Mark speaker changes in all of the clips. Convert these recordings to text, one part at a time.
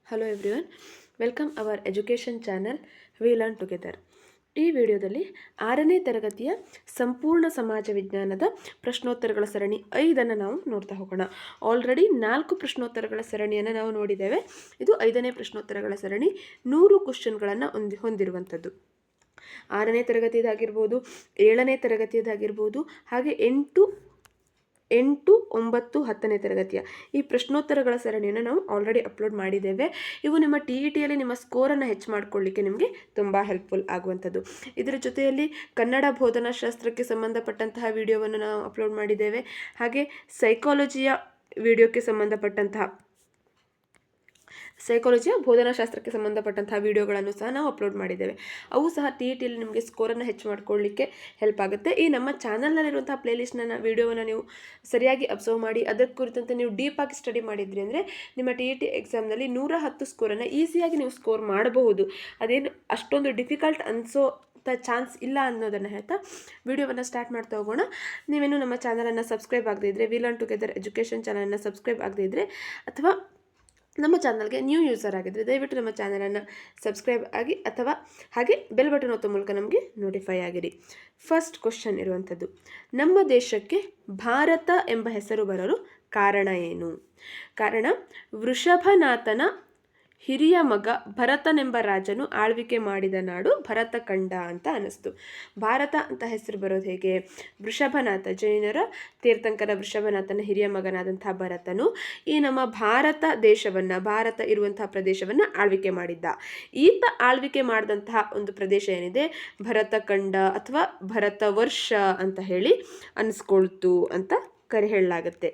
Speaker 1: Hello everyone, welcome hour education channel we learn together. ಈ ವಿಡಿಯೋದಲ್ಲಿ 6ನೇ ತರಗತಿಯ ಸಂಪೂರ್ಣ ಸಮಾಜ ವಿಜ್ಞಾನದ ಪ್ರಶ್ನೋತ್ತರಗಳ ಸರಣಿ 5ಅನ್ನು ನಾವು ನೋಡ್ತಾ ಹೋಗೋಣ. ಆಲ್ರೆಡಿ 4 ಪ್ರಶ್ನೋತ್ತರಗಳ ಸರಣಿಯನ್ನು ನಾವು ನೋಡಿದ್ದೇವೆ. ಇದು 5ನೇ ಪ್ರಶ್ನೋತ್ತರಗಳ ಸರಣಿ. 100 ಕ್ವಶನ್ಗಳನ್ನು ಹೊಂದಿರುವಂಥದ್ದು. 6ನೇ ತರಗತಿಯದಾಗಿರ್ಬೋದು, 7ನೇ ತರಗತಿಯದಾಗಿರ್ಬೋದು, ಹಾಗೆ 8, 9, 10ನೇ ತರಗತಿಯ ಈ ಪ್ರಶ್ನೋತ್ತರಗಳ ಸರಣಿಯನ್ನು ನಾವು ಆಲ್ರೆಡಿ ಅಪ್ಲೋಡ್ ಮಾಡಿದ್ದೇವೆ. ಇವು ನಿಮ್ಮ TETಯಲ್ಲಿ ನಿಮ್ಮ ಸ್ಕೋರನ್ನು ಹೆಚ್ಚು ಮಾಡಿಕೊಳ್ಳಿಕ್ಕೆ ನಿಮಗೆ ತುಂಬ ಹೆಲ್ಪ್ಫುಲ್ ಆಗುವಂಥದ್ದು. ಇದರ ಜೊತೆಯಲ್ಲಿ ಕನ್ನಡ ಬೋಧನಾಶಾಸ್ತ್ರಕ್ಕೆ ಸಂಬಂಧಪಟ್ಟಂತಹ ವಿಡಿಯೋವನ್ನು ನಾವು ಅಪ್ಲೋಡ್ ಮಾಡಿದ್ದೇವೆ. ಹಾಗೆ ಸೈಕಾಲಜಿಯ ಬೋಧನಾಶಾಸ್ತ್ರಕ್ಕೆ ಸಂಬಂಧಪಟ್ಟಂತಹ ವಿಡಿಯೋಗಳನ್ನು ಸಹ ನಾವು ಅಪ್ಲೋಡ್ ಮಾಡಿದ್ದೇವೆ. ಅವು ಸಹ TETಯಲ್ಲಿ ನಿಮಗೆ ಸ್ಕೋರನ್ನು ಹೆಚ್ಚು ಮಾಡಿಕೊಳ್ಳಿಕ್ಕೆ ಹೆಲ್ಪ್ ಆಗುತ್ತೆ. ಈ ನಮ್ಮ ಚಾನಲ್ನಲ್ಲಿರುವಂತಹ ಪ್ಲೇಲಿಸ್ಟ್ನ ವಿಡಿಯೋವನ್ನು ನೀವು ಸರಿಯಾಗಿ ಅಬ್ಸರ್ವ್ ಮಾಡಿ ಅದರ ಕುರಿತಂತೆ ನೀವು ಡೀಪಾಗಿ ಸ್ಟಡಿ ಮಾಡಿದ್ರಿ ಅಂದರೆ ನಿಮ್ಮ TET ಎಕ್ಸಾಮ್ನಲ್ಲಿ 110 ಸ್ಕೋರನ್ನು ಈಸಿಯಾಗಿ ನೀವು ಸ್ಕೋರ್ ಮಾಡಬಹುದು. ಅದೇನು ಅಷ್ಟೊಂದು ಡಿಫಿಕಲ್ಟ್ ಅನಿಸೋ ಚಾನ್ಸ್ ಇಲ್ಲ ಅನ್ನೋದನ್ನು ಹೇಳ್ತಾ ವಿಡಿಯೋವನ್ನು ಸ್ಟಾರ್ಟ್ ಮಾಡ್ತಾ ಹೋಗೋಣ. ನೀವೇನು ನಮ್ಮ ಚಾನಲನ್ನು ಸಬ್ಸ್ಕ್ರೈಬ್ ಆಗದೇ ಇದ್ದರೆ, ವಿ ಲರ್ನ್ ಟುಗೆದರ್ ಎಜುಕೇಷನ್ ಚಾನಲನ್ನು ಸಬ್ಸ್ಕ್ರೈಬ್ ಆಗದೇ ಇದ್ದರೆ ಅಥವಾ ನಮ್ಮ ಚಾನಲ್ಗೆ ನ್ಯೂ ಯೂಸರ್ ಆಗಿದ್ದರೆ ದಯವಿಟ್ಟು ನಮ್ಮ ಚಾನಲನ್ನು ಸಬ್ಸ್ಕ್ರೈಬ್ ಆಗಿ ಅಥವಾ ಹಾಗೆ ಬೆಲ್ ಬಟನ್ ಒತ್ತೋ ಮೂಲಕ ನಮಗೆ ನೋಟಿಫೈ ಆಗಿರಿ. ಫಸ್ಟ್ ಕ್ವಶನ್ ಇರುವಂಥದ್ದು, ನಮ್ಮ ದೇಶಕ್ಕೆ ಭಾರತ ಎಂಬ ಹೆಸರು ಬರಲು ಕಾರಣ ಏನು? ಕಾರಣ, ವೃಷಭನಾಥನ ಹಿರಿಯ ಮಗ ಭರತನೆಂಬ ರಾಜನು ಆಳ್ವಿಕೆ ಮಾಡಿದ ನಾಡು ಭರತಖಂಡ ಅಂತ ಅನ್ನಿಸ್ತು. ಭಾರತ ಅಂತ ಹೆಸರು ಬರೋದು ಹೇಗೆ? ವೃಷಭನಾಥ, ಜೈನರ ತೀರ್ಥಂಕರ ವೃಷಭನಾಥನ ಹಿರಿಯ ಮಗನಾದಂತಹ ಭರತನು ಈ ನಮ್ಮ ಭಾರತ ದೇಶವನ್ನು, ಭಾರತ ಇರುವಂತಹ ಪ್ರದೇಶವನ್ನು ಆಳ್ವಿಕೆ ಮಾಡಿದ್ದ. ಈತ ಆಳ್ವಿಕೆ ಮಾಡಿದಂತಹ ಒಂದು ಪ್ರದೇಶ ಏನಿದೆ ಭರತಖಂಡ ಅಥವಾ ಭರತ ವರ್ಷ ಅಂತ ಹೇಳಿ ಅನಿಸ್ಕೊಳ್ತು ಅಂತ ಹೇಳಲಾಗುತ್ತೆ.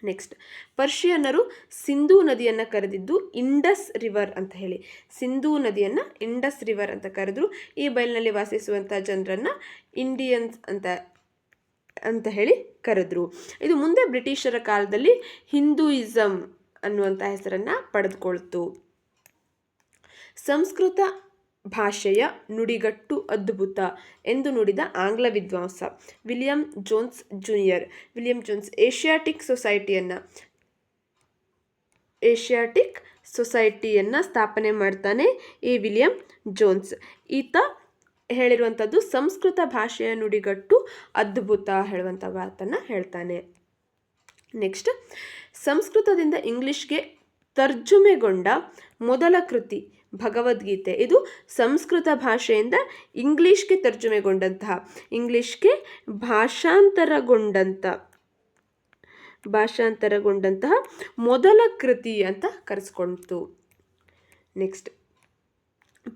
Speaker 1: ನೆಕ್ಸ್ಟ್, ಪರ್ಷಿಯನ್ನರು ಸಿಂಧೂ ನದಿಯನ್ನು ಕರೆದಿದ್ದು ಇಂಡಸ್ ರಿವರ್ ಅಂತ ಹೇಳಿ. ಸಿಂಧೂ ನದಿಯನ್ನು ಇಂಡಸ್ ರಿವರ್ ಅಂತ ಕರೆದ್ರು. ಈ ಬಯಲಿನಲ್ಲಿ ವಾಸಿಸುವಂಥ ಜನರನ್ನು ಇಂಡಿಯನ್ಸ್ ಅಂತ ಹೇಳಿ ಕರೆದ್ರು. ಇದು ಮುಂದೆ ಬ್ರಿಟಿಷರ ಕಾಲದಲ್ಲಿ ಹಿಂದೂಯಿಸಮ್ ಅನ್ನುವಂಥ ಹೆಸರನ್ನು ಪಡೆದುಕೊಳ್ತು. ಸಂಸ್ಕೃತ ಭಾಷೆಯ ನುಡಿಗಟ್ಟು ಅದ್ಭುತ ಎಂದು ನುಡಿದ ಆಂಗ್ಲ ವಿದ್ವಾಂಸ William Jones junior. William Jones Asiatic ಸೊಸೈಟಿಯನ್ನು ಸ್ಥಾಪನೆ ಮಾಡ್ತಾನೆ ಈ ವಿಲಿಯಂ ಜೋನ್ಸ್. ಈತ ಹೇಳಿರುವಂಥದ್ದು ಸಂಸ್ಕೃತ ಭಾಷೆಯ ನುಡಿಗಟ್ಟು ಅದ್ಭುತ ಹೇಳುವಂಥ ಮಾತನ್ನು ಹೇಳ್ತಾನೆ. ನೆಕ್ಸ್ಟ್, ಸಂಸ್ಕೃತದಿಂದ ಇಂಗ್ಲಿಷ್ಗೆ ತರ್ಜುಮೆಗೊಂಡ ಮೊದಲ ಕೃತಿ ಭಗವದ್ಗೀತೆ. ಇದು ಸಂಸ್ಕೃತ ಭಾಷೆಯಿಂದ ಇಂಗ್ಲಿಷ್ಗೆ ಭಾಷಾಂತರಗೊಂಡಂತಹ ಮೊದಲ ಕೃತಿ ಅಂತ ಕರೆಸ್ಕೊಳ್ತು. ನೆಕ್ಸ್ಟ್,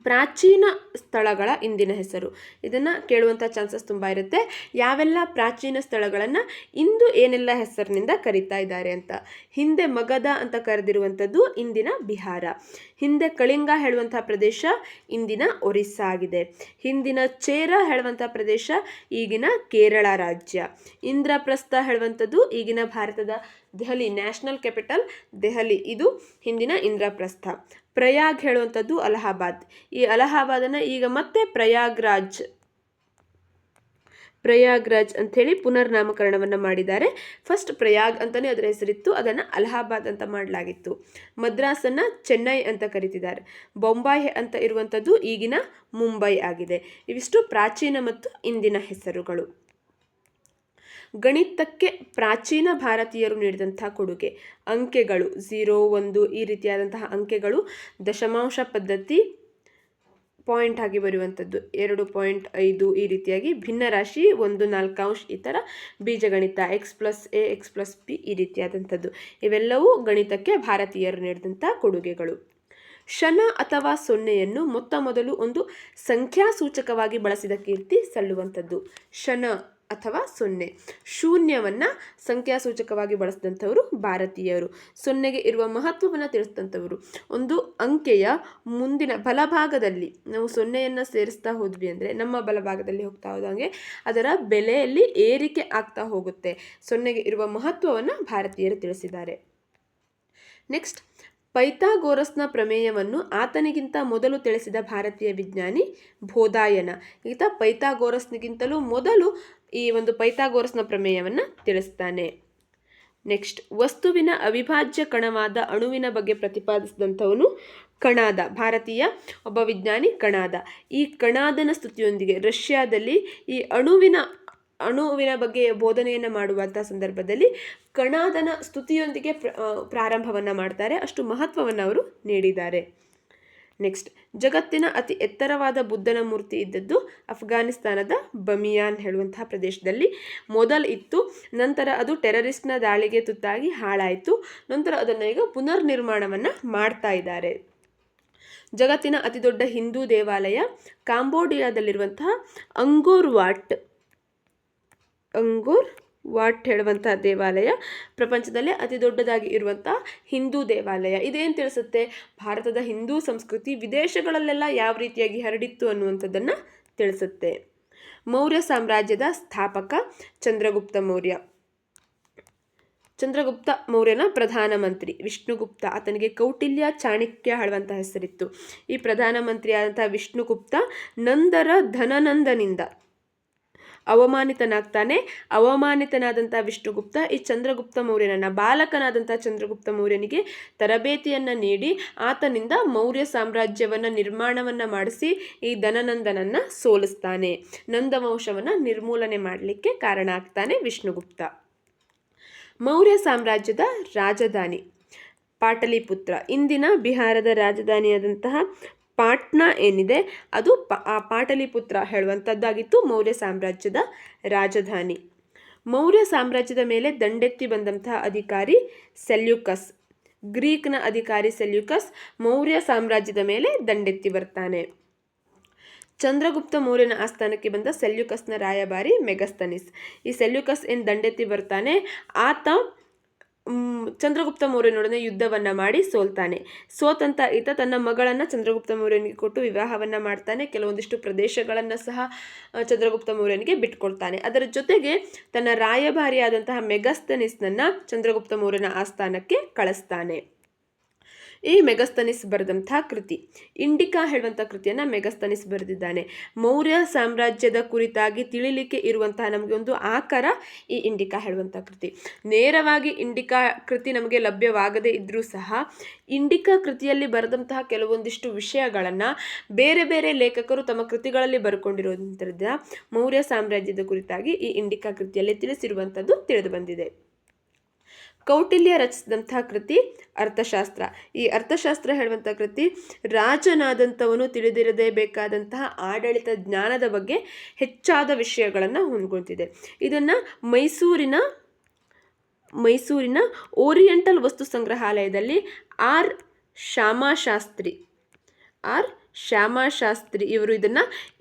Speaker 1: ಪ್ರಾಚೀನ ಸ್ಥಳಗಳ ಇಂದಿನ ಹೆಸರು. ಇದನ್ನು ಕೇಳುವಂಥ ಚಾನ್ಸಸ್ ತುಂಬ ಇರುತ್ತೆ. ಯಾವೆಲ್ಲ ಪ್ರಾಚೀನ ಸ್ಥಳಗಳನ್ನು ಇಂದು ಏನೆಲ್ಲ ಹೆಸರಿನಿಂದ ಕರೀತಾ ಇದ್ದಾರೆ ಅಂತ. ಹಿಂದೆ ಮಗಧ ಅಂತ ಕರೆದಿರುವಂಥದ್ದು ಇಂದಿನ ಬಿಹಾರ. ಹಿಂದೆ ಕಳಿಂಗ ಹೇಳುವಂಥ ಪ್ರದೇಶ ಇಂದಿನ ಒರಿಸ್ಸಾ ಆಗಿದೆ. ಹಿಂದಿನ ಚೇರ ಹೇಳುವಂಥ ಪ್ರದೇಶ ಈಗಿನ ಕೇರಳ ರಾಜ್ಯ. ಇಂದ್ರಪ್ರಸ್ಥ ಹೇಳುವಂಥದ್ದು ಈಗಿನ ಭಾರತದ ದೆಹಲಿ, ನ್ಯಾಷನಲ್ ಕ್ಯಾಪಿಟಲ್ ದೆಹಲಿ, ಇದು ಹಿಂದಿನ ಇಂದ್ರಪ್ರಸ್ಥ. ಪ್ರಯಾಗ್ ಹೇಳುವಂಥದ್ದು ಅಲಹಾಬಾದ್. ಈ ಅಲಹಾಬಾದನ್ನು ಈಗ ಮತ್ತೆ ಪ್ರಯಾಗ್ರಾಜ್ ಅಂಥೇಳಿ ಪುನರ್ನಾಮಕರಣವನ್ನು ಮಾಡಿದ್ದಾರೆ. ಫಸ್ಟ್ ಪ್ರಯಾಗ್ ಅಂತಲೇ ಅದರ ಹೆಸರಿತ್ತು, ಅದನ್ನು ಅಲಹಾಬಾದ್ ಅಂತ ಮಾಡಲಾಗಿತ್ತು. ಮದ್ರಾಸನ್ನು ಚೆನ್ನೈ ಅಂತ ಕರೀತಿದ್ದಾರೆ. ಬೊಂಬಾಯಿ ಅಂತ ಇರುವಂಥದ್ದು ಈಗಿನ ಮುಂಬೈ ಆಗಿದೆ. ಇವಿಷ್ಟು ಪ್ರಾಚೀನ ಮತ್ತು ಇಂದಿನ ಹೆಸರುಗಳು. ಗಣಿತಕ್ಕೆ ಪ್ರಾಚೀನ ಭಾರತೀಯರು ನೀಡಿದಂತಹ ಕೊಡುಗೆ. ಅಂಕೆಗಳು 0, 1 ಈ ರೀತಿಯಾದಂತಹ ಅಂಕೆಗಳು. ದಶಮಾಂಶ ಪದ್ಧತಿ, ಪಾಯಿಂಟ್ ಆಗಿ ಬರುವಂಥದ್ದು 2.5 ಈ ರೀತಿಯಾಗಿ. ಭಿನ್ನ ರಾಶಿ 1, 4 ಈ ಥರ. ಬೀಜಗಣಿತ x+a x+b ಈ ರೀತಿಯಾದಂಥದ್ದು. ಇವೆಲ್ಲವೂ ಗಣಿತಕ್ಕೆ ಭಾರತೀಯರು ನೀಡಿದಂಥ ಕೊಡುಗೆಗಳು. ಶನ ಅಥವಾ ಸೊನ್ನೆಯನ್ನು ಮೊದಲು ಒಂದು ಸಂಖ್ಯಾಸೂಚಕವಾಗಿ ಬಳಸಿದ ಕೀರ್ತಿ ಸಲ್ಲುವಂಥದ್ದು. ಶನ ಅಥವಾ ಸೊನ್ನೆ. ಶೂನ್ಯವನ್ನು ಸಂಖ್ಯಾಸೂಚಕವಾಗಿ ಬಳಸಿದಂಥವರು ಭಾರತೀಯರು. ಸೊನ್ನೆಗೆ ಇರುವ ಮಹತ್ವವನ್ನು ತಿಳಿಸಿದಂಥವರು. ಒಂದು ಅಂಕೆಯ ಮುಂದಿನ ಬಲಭಾಗದಲ್ಲಿ ನಾವು ಸೊನ್ನೆಯನ್ನು ಸೇರಿಸ್ತಾ ಹೋದ್ವಿ ಅಂದರೆ ನಮ್ಮ ಬಲಭಾಗದಲ್ಲಿ ಹೋಗ್ತಾ ಹೋದಂಗೆ ಅದರ ಬೆಲೆಯಲ್ಲಿ ಏರಿಕೆ ಆಗ್ತಾ ಹೋಗುತ್ತೆ. ಸೊನ್ನೆಗೆ ಇರುವ ಮಹತ್ವವನ್ನು ಭಾರತೀಯರು ತಿಳಿಸಿದ್ದಾರೆ. ನೆಕ್ಸ್ಟ್, ಪೈಥಾಗೋರಸ್ನ ಪ್ರಮೇಯವನ್ನು ಆತನಿಗಿಂತ ಮೊದಲು ತಿಳಿಸಿದ ಭಾರತೀಯ ವಿಜ್ಞಾನಿ ಬೋಧಾಯನ. ಈತ ಪೈಥಾಗೋರಸ್ನಿಗಿಂತಲೂ ಮೊದಲು ಈ ಒಂದು ಪೈಥಾಗೋರಸ್ನ ಪ್ರಮೇಯವನ್ನು ತಿಳಿಸ್ತಾನೆ. ನೆಕ್ಸ್ಟ್, ವಸ್ತುವಿನ ಅವಿಭಾಜ್ಯ ಕಣವಾದ ಅಣುವಿನ ಬಗ್ಗೆ ಪ್ರತಿಪಾದಿಸಿದಂಥವನು ಕಣಾದ, ಭಾರತೀಯ ಒಬ್ಬ ವಿಜ್ಞಾನಿ ಕಣಾದ. ಈ ಕಣಾದನ ಸ್ತುತಿಯೊಂದಿಗೆ ರಷ್ಯಾದಲ್ಲಿ ಈ ಅಣುವಿನ ಬಗ್ಗೆ ಬೋಧನೆಯನ್ನು ಮಾಡುವಂಥ ಸಂದರ್ಭದಲ್ಲಿ ಕಣಾದನ ಸ್ತುತಿಯೊಂದಿಗೆ ಪ್ರಾರಂಭವನ್ನು ಮಾಡ್ತಾರೆ. ಅಷ್ಟು ಮಹತ್ವವನ್ನು ಅವರು ನೀಡಿದ್ದಾರೆ. ನೆಕ್ಸ್ಟ್, ಜಗತ್ತಿನ ಅತಿ ಎತ್ತರವಾದ ಬುದ್ಧನ ಮೂರ್ತಿ ಇದ್ದದ್ದು ಅಫ್ಘಾನಿಸ್ತಾನದ ಬಮಿಯಾನ್ ಹೇಳುವಂತಹ ಪ್ರದೇಶದಲ್ಲಿ ಮೊದಲು ಇತ್ತು. ನಂತರ ಅದು ಟೆರರಿಸ್ಟ್ನ ದಾಳಿಗೆ ತುತ್ತಾಗಿ ಹಾಳಾಯಿತು. ನಂತರ ಅದನ್ನು ಈಗ ಪುನರ್ನಿರ್ಮಾಣವನ್ನು ಮಾಡ್ತಾ ಇದ್ದಾರೆ. ಜಗತ್ತಿನ ಅತಿ ದೊಡ್ಡ ಹಿಂದೂ ದೇವಾಲಯ ಕಾಂಬೋಡಿಯಾದಲ್ಲಿರುವಂತಹ ಅಂಗೋರ್ ವಾಟ್ ಹೇಳುವಂತಹ ದೇವಾಲಯ ಪ್ರಪಂಚದಲ್ಲೇ ಅತಿ ದೊಡ್ಡದಾಗಿ ಇರುವಂತಹ ಹಿಂದೂ ದೇವಾಲಯ. ಇದೇನು ತಿಳಿಸುತ್ತೆ? ಭಾರತದ ಹಿಂದೂ ಸಂಸ್ಕೃತಿ ವಿದೇಶಗಳಲ್ಲೆಲ್ಲ ಯಾವ ರೀತಿಯಾಗಿ ಹರಡಿತ್ತು ಅನ್ನುವಂಥದ್ದನ್ನು ತಿಳಿಸುತ್ತೆ. ಮೌರ್ಯ ಸಾಮ್ರಾಜ್ಯದ ಸ್ಥಾಪಕ ಚಂದ್ರಗುಪ್ತ ಮೌರ್ಯನ ಪ್ರಧಾನಮಂತ್ರಿ ವಿಷ್ಣುಗುಪ್ತ. ಆತನಿಗೆ ಕೌಟಿಲ್ಯ ಚಾಣಕ್ಯ ಹೇಳುವಂಥ ಹೆಸರಿತ್ತು. ಈ ಪ್ರಧಾನಮಂತ್ರಿ ಆದಂತಹ ವಿಷ್ಣುಗುಪ್ತ ನಂದರ ಧನನಂದನಿಂದ ಅವಮಾನಿತನಾದಂಥ ವಿಷ್ಣುಗುಪ್ತ ಈ ಚಂದ್ರಗುಪ್ತ ಮೌರ್ಯನನ್ನ, ಬಾಲಕನಾದಂಥ ಚಂದ್ರಗುಪ್ತ ಮೌರ್ಯನಿಗೆ ತರಬೇತಿಯನ್ನು ನೀಡಿ ಆತನಿಂದ ಮೌರ್ಯ ಸಾಮ್ರಾಜ್ಯವನ್ನು ನಿರ್ಮಾಣವನ್ನು ಮಾಡಿಸಿ ಈ ಧನನಂದನನ್ನು ಸೋಲಿಸ್ತಾನೆ. ನಂದವಂಶವನ್ನು ನಿರ್ಮೂಲನೆ ಮಾಡಲಿಕ್ಕೆ ಕಾರಣ ಆಗ್ತಾನೆ ವಿಷ್ಣುಗುಪ್ತ. ಮೌರ್ಯ ಸಾಮ್ರಾಜ್ಯದ ರಾಜಧಾನಿ ಪಾಟಲಿಪುತ್ರ. ಇಂದಿನ ಬಿಹಾರದ ರಾಜಧಾನಿಯಾದಂತಹ ಪಾಟ್ನಾ ಏನಿದೆ ಅದು ಪಾಟಲಿಪುತ್ರ ಹೇಳುವಂಥದ್ದಾಗಿತ್ತು ಮೌರ್ಯ ಸಾಮ್ರಾಜ್ಯದ ರಾಜಧಾನಿ. ಮೌರ್ಯ ಸಾಮ್ರಾಜ್ಯದ ಮೇಲೆ ದಂಡೆತ್ತಿ ಬಂದಂತಹ ಅಧಿಕಾರಿ ಸೆಲ್ಯೂಕಸ್, ಗ್ರೀಕ್ನ ಅಧಿಕಾರಿ ಸೆಲ್ಯೂಕಸ್ ಮೌರ್ಯ ಸಾಮ್ರಾಜ್ಯದ ಮೇಲೆ ದಂಡೆತ್ತಿ ಬರ್ತಾನೆ. ಚಂದ್ರಗುಪ್ತ ಮೌರ್ಯನ ಆಸ್ಥಾನಕ್ಕೆ ಬಂದ ಸೆಲ್ಯೂಕಸ್ನ ರಾಯಭಾರಿ ಮೆಗಸ್ತನಿಸ್. ಈ ಸೆಲ್ಯೂಕಸ್ ಏನು ದಂಡೆತ್ತಿ ಬರ್ತಾನೆ, ಆತ ಚಂದ್ರಗುಪ್ತ ಮೌರ್ಯನೊಡನೆ ಯುದ್ಧವನ್ನು ಮಾಡಿ ಸೋಲ್ತಾನೆ. ಸೋತಂತ ಈತ ತನ್ನ ಮಗಳನ್ನು ಚಂದ್ರಗುಪ್ತ ಮೌರ್ಯನಿಗೆ ಕೊಟ್ಟು ವಿವಾಹವನ್ನು ಮಾಡ್ತಾನೆ. ಕೆಲವೊಂದಿಷ್ಟು ಪ್ರದೇಶಗಳನ್ನು ಸಹ ಚಂದ್ರಗುಪ್ತ ಮೌರ್ಯನಿಗೆ ಬಿಟ್ಕೊಡ್ತಾನೆ. ಅದರ ಜೊತೆಗೆ ತನ್ನ ರಾಯಭಾರಿಯಾದಂತಹ ಮೆಗಸ್ತನಿಸ್ನನ್ನು ಚಂದ್ರಗುಪ್ತ ಮೌರ್ಯನ ಆಸ್ಥಾನಕ್ಕೆ ಕಳಿಸ್ತಾನೆ. ಈ ಮೆಗಸ್ತನಿಸ್ ಬರೆದಂತಹ ಕೃತಿ ಇಂಡಿಕಾ ಹೇಳುವಂಥ ಕೃತಿಯನ್ನು ಮೆಗಸ್ತನಿಸ್ ಬರೆದಿದ್ದಾನೆ. ಮೌರ್ಯ ಸಾಮ್ರಾಜ್ಯದ ಕುರಿತಾಗಿ ತಿಳಿಲಿಕ್ಕೆ ಇರುವಂತಹ ನಮಗೆ ಒಂದು ಆಕರ ಈ ಇಂಡಿಕಾ ಹೇಳುವಂಥ ಕೃತಿ. ನೇರವಾಗಿ ಇಂಡಿಕಾ ಕೃತಿ ನಮಗೆ ಲಭ್ಯವಾಗದೇ ಇದ್ದರೂ ಸಹ ಇಂಡಿಕಾ ಕೃತಿಯಲ್ಲಿ ಬರೆದಂತಹ ಕೆಲವೊಂದಿಷ್ಟು ವಿಷಯಗಳನ್ನು ಬೇರೆ ಬೇರೆ ಲೇಖಕರು ತಮ್ಮ ಕೃತಿಗಳಲ್ಲಿ ಬರ್ಕೊಂಡಿರೋದ್ರಿಂದ ಮೌರ್ಯ ಸಾಮ್ರಾಜ್ಯದ ಕುರಿತಾಗಿ ಈ ಇಂಡಿಕಾ ಕೃತಿಯಲ್ಲಿ ತಿಳಿಸಿರುವಂಥದ್ದು ತಿಳಿದು ಬಂದಿದೆ. ಕೌಟಿಲ್ಯ ರಚಿಸಿದಂತಹ ಕೃತಿ ಅರ್ಥಶಾಸ್ತ್ರ. ಈ ಅರ್ಥಶಾಸ್ತ್ರ ಹೇಳುವಂಥ ಕೃತಿ ರಾಜನಾದಂಥವನು ತಿಳಿದಿರದೇ ಬೇಕಾದಂತಹ ಆಡಳಿತ ಜ್ಞಾನದ ಬಗ್ಗೆ ಹೆಚ್ಚಾದ ವಿಷಯಗಳನ್ನು ಹೊಂದ್ಕೊಳ್ತಿದೆ. ಇದನ್ನು ಮೈಸೂರಿನ ಓರಿಯೆಂಟಲ್ ವಸ್ತು ಸಂಗ್ರಹಾಲಯದಲ್ಲಿ ಆರ್ ಶ್ಯಾಮಾಶಾಸ್ತ್ರಿ ಇವರು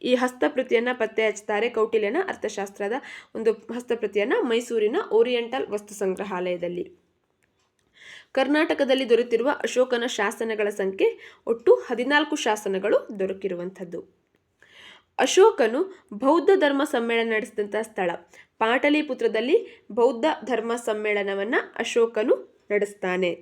Speaker 1: ಈ ಹಸ್ತಪ್ರತಿಯನ್ನು ಪತ್ತೆ ಹಚ್ತಾರೆ. ಕೌಟಿಲ್ಯನ ಅರ್ಥಶಾಸ್ತ್ರದ ಒಂದು ಹಸ್ತಪ್ರತಿಯನ್ನು ಮೈಸೂರಿನ ಓರಿಯೆಂಟಲ್ ವಸ್ತು ಸಂಗ್ರಹಾಲಯದಲ್ಲಿ. ಕರ್ನಾಟಕದಲ್ಲಿ ದೊರೆತಿರುವ ಅಶೋಕನ ಶಾಸನಗಳ ಸಂಖ್ಯೆ ಒಟ್ಟು 14 ಶಾಸನಗಳು ದೊರಕಿರುವಂಥದ್ದು. ಅಶೋಕನು ಬೌದ್ಧ ಧರ್ಮ ಸಮ್ಮೇಳನ ನಡೆಸಿದಂಥ ಸ್ಥಳ ಪಾಟಲಿಪುತ್ರದಲ್ಲಿ ಬೌದ್ಧ ಧರ್ಮ ಸಮ್ಮೇಳನವನ್ನು ಅಶೋಕನು ನಡೆಸ್ತಾನೆ.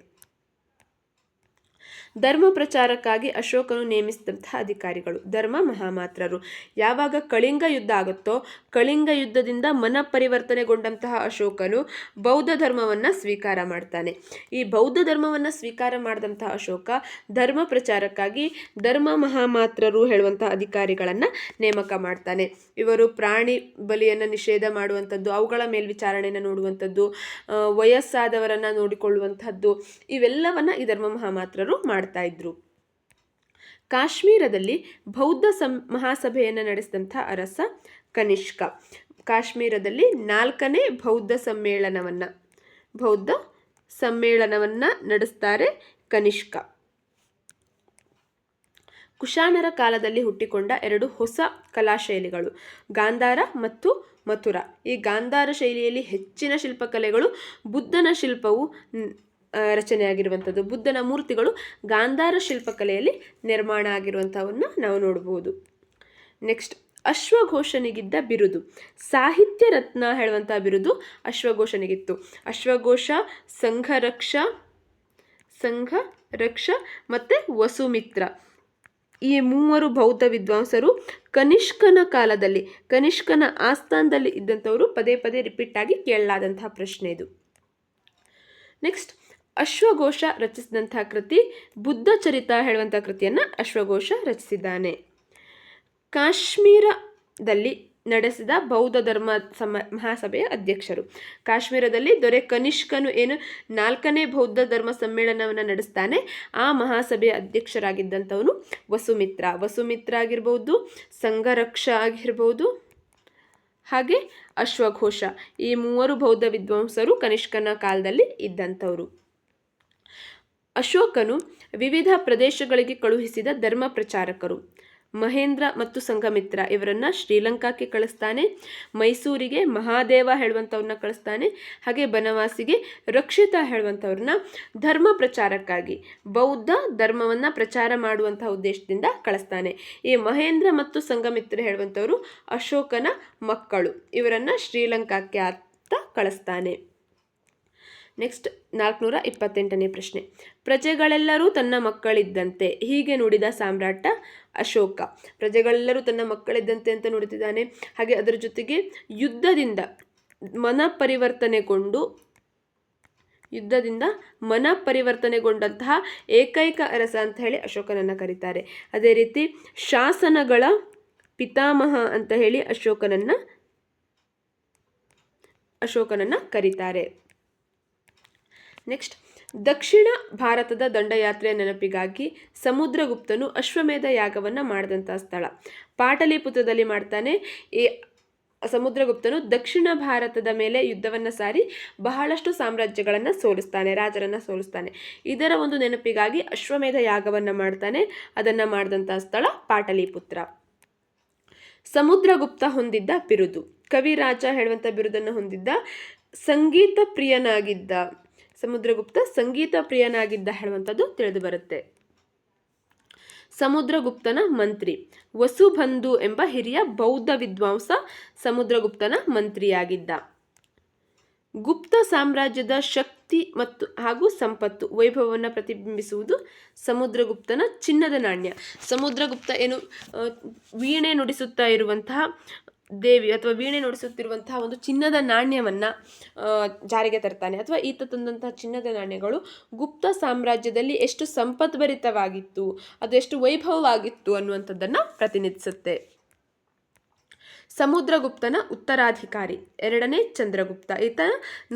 Speaker 1: ಧರ್ಮ ಪ್ರಚಾರಕ್ಕಾಗಿ ಅಶೋಕನು ನೇಮಿಸಿದಂತಹ ಅಧಿಕಾರಿಗಳು ಧರ್ಮ ಮಹಾಮಾತ್ರರು. ಯಾವಾಗ ಕಳಿಂಗ ಯುದ್ಧ ಆಗುತ್ತೋ ಕಳಿಂಗ ಯುದ್ಧದಿಂದ ಮನಪರಿವರ್ತನೆಗೊಂಡಂತಹ ಅಶೋಕನು ಬೌದ್ಧ ಧರ್ಮವನ್ನು ಸ್ವೀಕಾರ ಮಾಡ್ತಾನೆ. ಈ ಬೌದ್ಧ ಧರ್ಮವನ್ನು ಸ್ವೀಕಾರ ಮಾಡಿದಂತಹ ಅಶೋಕ ಧರ್ಮ ಪ್ರಚಾರಕ್ಕಾಗಿ ಧರ್ಮ ಮಹಾಮಾತ್ರರು ಹೇಳುವಂತಹ ಅಧಿಕಾರಿಗಳನ್ನು ನೇಮಕ ಮಾಡ್ತಾನೆ. ಇವರು ಪ್ರಾಣಿ ಬಲಿಯನ್ನು ನಿಷೇಧ ಮಾಡುವಂಥದ್ದು, ಅವುಗಳ ಮೇಲ್ವಿಚಾರಣೆಯನ್ನು ನೋಡುವಂಥದ್ದು, ವಯಸ್ಸಾದವರನ್ನು ನೋಡಿಕೊಳ್ಳುವಂಥದ್ದು, ಇವೆಲ್ಲವನ್ನು ಈ ಧರ್ಮ ಮಹಾಮಾತ್ರರು ಮಾಡ್ತಾ ಇದ್ರು. ಕಾಶ್ಮೀರದಲ್ಲಿ ಬೌದ್ಧ ಮಹಾಸಭೆಯನ್ನು ನಡೆಸಿದಂಥ ಅರಸ ಕನಿಷ್ಕ. ಕಾಶ್ಮೀರದಲ್ಲಿ 4ನೇ ಬೌದ್ಧ ಸಮ್ಮೇಳನವನ್ನು ನಡೆಸ್ತಾರೆ ಕನಿಷ್ಕ. ಕುಶಾನರ ಕಾಲದಲ್ಲಿ ಹುಟ್ಟಿಕೊಂಡ 2 ಹೊಸ ಕಲಾಶೈಲಿಗಳು ಗಾಂಧಾರ ಮತ್ತು ಮಥುರಾ. ಈ ಗಾಂಧಾರ ಶೈಲಿಯಲ್ಲಿ ಹೆಚ್ಚಿನ ಶಿಲ್ಪಕಲೆಗಳು, ಬುದ್ಧನ ಶಿಲ್ಪವು ರಚನೆಯಾಗಿರುವಂಥದ್ದು, ಬುದ್ಧನ ಮೂರ್ತಿಗಳು ಗಾಂಧಾರ ಶಿಲ್ಪಕಲೆಯಲ್ಲಿ ನಿರ್ಮಾಣ ಆಗಿರುವಂಥವನ್ನು ನಾವು ನೋಡ್ಬೋದು. ನೆಕ್ಸ್ಟ್, ಅಶ್ವಘೋಷನಿಗಿದ್ದ ಬಿರುದು ಸಾಹಿತ್ಯ ರತ್ನ ಹೇಳುವಂಥ ಬಿರುದು ಅಶ್ವಘೋಷನಿಗಿತ್ತು. ಅಶ್ವಘೋಷ, ಸಂಘರಕ್ಷ ಮತ್ತು ವಸುಮಿತ್ರ ಈ 3 ಬೌದ್ಧ ವಿದ್ವಾಂಸರು ಕನಿಷ್ಕನ ಕಾಲದಲ್ಲಿ, ಕನಿಷ್ಕನ ಆಸ್ಥಾನದಲ್ಲಿ ಇದ್ದಂಥವರು. ಪದೇ ಪದೇ ರಿಪೀಟ್ ಆಗಿ ಕೇಳಲಾದಂತಹ ಪ್ರಶ್ನೆ ಇದು. ನೆಕ್ಸ್ಟ್ ಅಶ್ವಘೋಷ ರಚಿಸಿದಂಥ ಕೃತಿ ಬುದ್ಧ ಚರಿತ ಹೇಳುವಂಥ ಕೃತಿಯನ್ನು ಅಶ್ವಘೋಷ ರಚಿಸಿದ್ದಾನೆ. ಕಾಶ್ಮೀರದಲ್ಲಿ ನಡೆಸಿದ ಬೌದ್ಧ ಧರ್ಮ ಮಹಾಸಭೆಯ ಅಧ್ಯಕ್ಷರು. ಕಾಶ್ಮೀರದಲ್ಲಿ ದೊರೆ ಕನಿಷ್ಕನು ಏನು 4ನೇ ಬೌದ್ಧ ಧರ್ಮ ಸಮ್ಮೇಳನವನ್ನು ನಡೆಸ್ತಾನೆ, ಆ ಮಹಾಸಭೆಯ ಅಧ್ಯಕ್ಷರಾಗಿದ್ದಂಥವನು ವಸುಮಿತ್ರ ಆಗಿರ್ಬೋದು, ಸಂಘರಕ್ಷ ಆಗಿರ್ಬೋದು, ಹಾಗೆ ಅಶ್ವಘೋಷ. ಈ 3 ಬೌದ್ಧ ವಿದ್ವಾಂಸರು ಕನಿಷ್ಕನ ಕಾಲದಲ್ಲಿ ಇದ್ದಂಥವರು. ಅಶೋಕನು ವಿವಿಧ ಪ್ರದೇಶಗಳಿಗೆ ಕಳುಹಿಸಿದ ಧರ್ಮ ಪ್ರಚಾರಕರು. ಮಹೇಂದ್ರ ಮತ್ತು ಸಂಘಮಿತ್ರ ಇವರನ್ನ ಶ್ರೀಲಂಕಾಕ್ಕೆ ಕಳಿಸ್ತಾನೆ. ಮೈಸೂರಿಗೆ ಮಹಾದೇವ ಹೇಳುವಂಥವ್ರನ್ನ ಕಳಿಸ್ತಾನೆ. ಹಾಗೆ ಬನವಾಸಿಗೆ ರಕ್ಷಿತ ಹೇಳುವಂಥವ್ರನ್ನ ಧರ್ಮ ಪ್ರಚಾರಕ್ಕಾಗಿ ಬೌದ್ಧ ಧರ್ಮವನ್ನು ಪ್ರಚಾರ ಮಾಡುವಂತಹ ಉದ್ದೇಶದಿಂದ ಕಳಿಸ್ತಾನೆ. ಈ ಮಹೇಂದ್ರ ಮತ್ತು ಸಂಘಮಿತ್ರ ಹೇಳುವಂಥವರು ಅಶೋಕನ ಮಕ್ಕಳು. ಇವರನ್ನು ಶ್ರೀಲಂಕಾಕ್ಕೆ ಆತ ಕಳಿಸ್ತಾನೆ. ನೆಕ್ಸ್ಟ್ 428ನೇ ಪ್ರಶ್ನೆ. ಪ್ರಜೆಗಳೆಲ್ಲರೂ ತನ್ನ ಮಕ್ಕಳಿದ್ದಂತೆ ಹೀಗೆ ನುಡಿದ ಸಾಮ್ರಾಟ ಅಶೋಕ. ಪ್ರಜೆಗಳೆಲ್ಲರೂ ತನ್ನ ಮಕ್ಕಳಿದ್ದಂತೆ ಅಂತ ನುಡಿದಿದ್ದಾನೆ. ಹಾಗೆ ಅದರ ಜೊತೆಗೆ ಯುದ್ಧದಿಂದ ಮನಪರಿವರ್ತನೆಗೊಂಡಂತಹ ಏಕೈಕ ಅರಸ ಅಂತ ಹೇಳಿ ಅಶೋಕನನ್ನು ಕರೀತಾರೆ. ಅದೇ ರೀತಿ ಶಾಸನಗಳ ಪಿತಾಮಹ ಅಂತ ಹೇಳಿ ಅಶೋಕನನ್ನು ಕರೀತಾರೆ. ನೆಕ್ಸ್ಟ್, ದಕ್ಷಿಣ ಭಾರತದ ದಂಡಯಾತ್ರೆಯ ನೆನಪಿಗಾಗಿ ಸಮುದ್ರಗುಪ್ತನು ಅಶ್ವಮೇಧ ಯಾಗವನ್ನು ಮಾಡಿದಂಥ ಸ್ಥಳ ಪಾಟಲಿಪುತ್ರದಲ್ಲಿ ಮಾಡ್ತಾನೆ. ಈ ಸಮುದ್ರಗುಪ್ತನು ದಕ್ಷಿಣ ಭಾರತದ ಮೇಲೆ ಯುದ್ಧವನ್ನು ಸಾರಿ ಬಹಳಷ್ಟು ಸಾಮ್ರಾಜ್ಯಗಳನ್ನು ಸೋಲಿಸ್ತಾನೆ, ರಾಜರನ್ನು ಸೋಲಿಸ್ತಾನೆ. ಇದರ ಒಂದು ನೆನಪಿಗಾಗಿ ಅಶ್ವಮೇಧ ಯಾಗವನ್ನು ಮಾಡ್ತಾನೆ. ಅದನ್ನು ಮಾಡಿದಂಥ ಸ್ಥಳ ಪಾಟಲಿಪುತ್ರ. ಸಮುದ್ರಗುಪ್ತ ಹೊಂದಿದ್ದ ಬಿರುದು. ಕವಿರಾಜ ಹೇಳುವಂಥ ಬಿರುದನ್ನು ಹೊಂದಿದ್ದ. ಸಂಗೀತ ಪ್ರಿಯನಾಗಿದ್ದ. ಸಮುದ್ರಗುಪ್ತ ಸಂಗೀತ ಪ್ರಿಯನಾಗಿದ್ದ ಹೇಳುವಂಥದ್ದು ತಿಳಿದು ಬರುತ್ತೆ. ಸಮುದ್ರಗುಪ್ತನ ಮಂತ್ರಿ. ವಸುಬಂಧು ಎಂಬ ಹಿರಿಯ ಬೌದ್ಧ ವಿದ್ವಾಂಸ ಸಮುದ್ರಗುಪ್ತನ ಮಂತ್ರಿಯಾಗಿದ್ದ. ಗುಪ್ತ ಸಾಮ್ರಾಜ್ಯದ ಶಕ್ತಿ ಹಾಗೂ ಸಂಪತ್ತು ವೈಭವವನ್ನು ಪ್ರತಿಬಿಂಬಿಸುವುದು ಸಮುದ್ರಗುಪ್ತನ ಚಿನ್ನದ ನಾಣ್ಯ. ಸಮುದ್ರಗುಪ್ತ ಏನು ವೀಣೆ ನುಡಿಸುತ್ತಾ ಇರುವಂತಹ ದೇವಿ ಅಥವಾ ವೀಣೆ ನುಡಿಸುತ್ತಿರುವಂತಹ ಒಂದು ಚಿನ್ನದ ನಾಣ್ಯವನ್ನು ಜಾರಿಗೆ ತರ್ತಾನೆ. ಅಥವಾ ಈತ ತಂದಂತಹ ಚಿನ್ನದ ನಾಣ್ಯಗಳು ಗುಪ್ತ ಸಾಮ್ರಾಜ್ಯದಲ್ಲಿ ಎಷ್ಟು ಸಂಪದ್ಭರಿತವಾಗಿತ್ತು, ಅದು ಎಷ್ಟು ವೈಭವವಾಗಿತ್ತು ಅನ್ನುವಂಥದ್ದನ್ನು ಪ್ರತಿನಿಧಿಸುತ್ತೆ. ಸಮುದ್ರಗುಪ್ತನ ಉತ್ತರಾಧಿಕಾರಿ 2ನೇ ಚಂದ್ರಗುಪ್ತ. ಈತ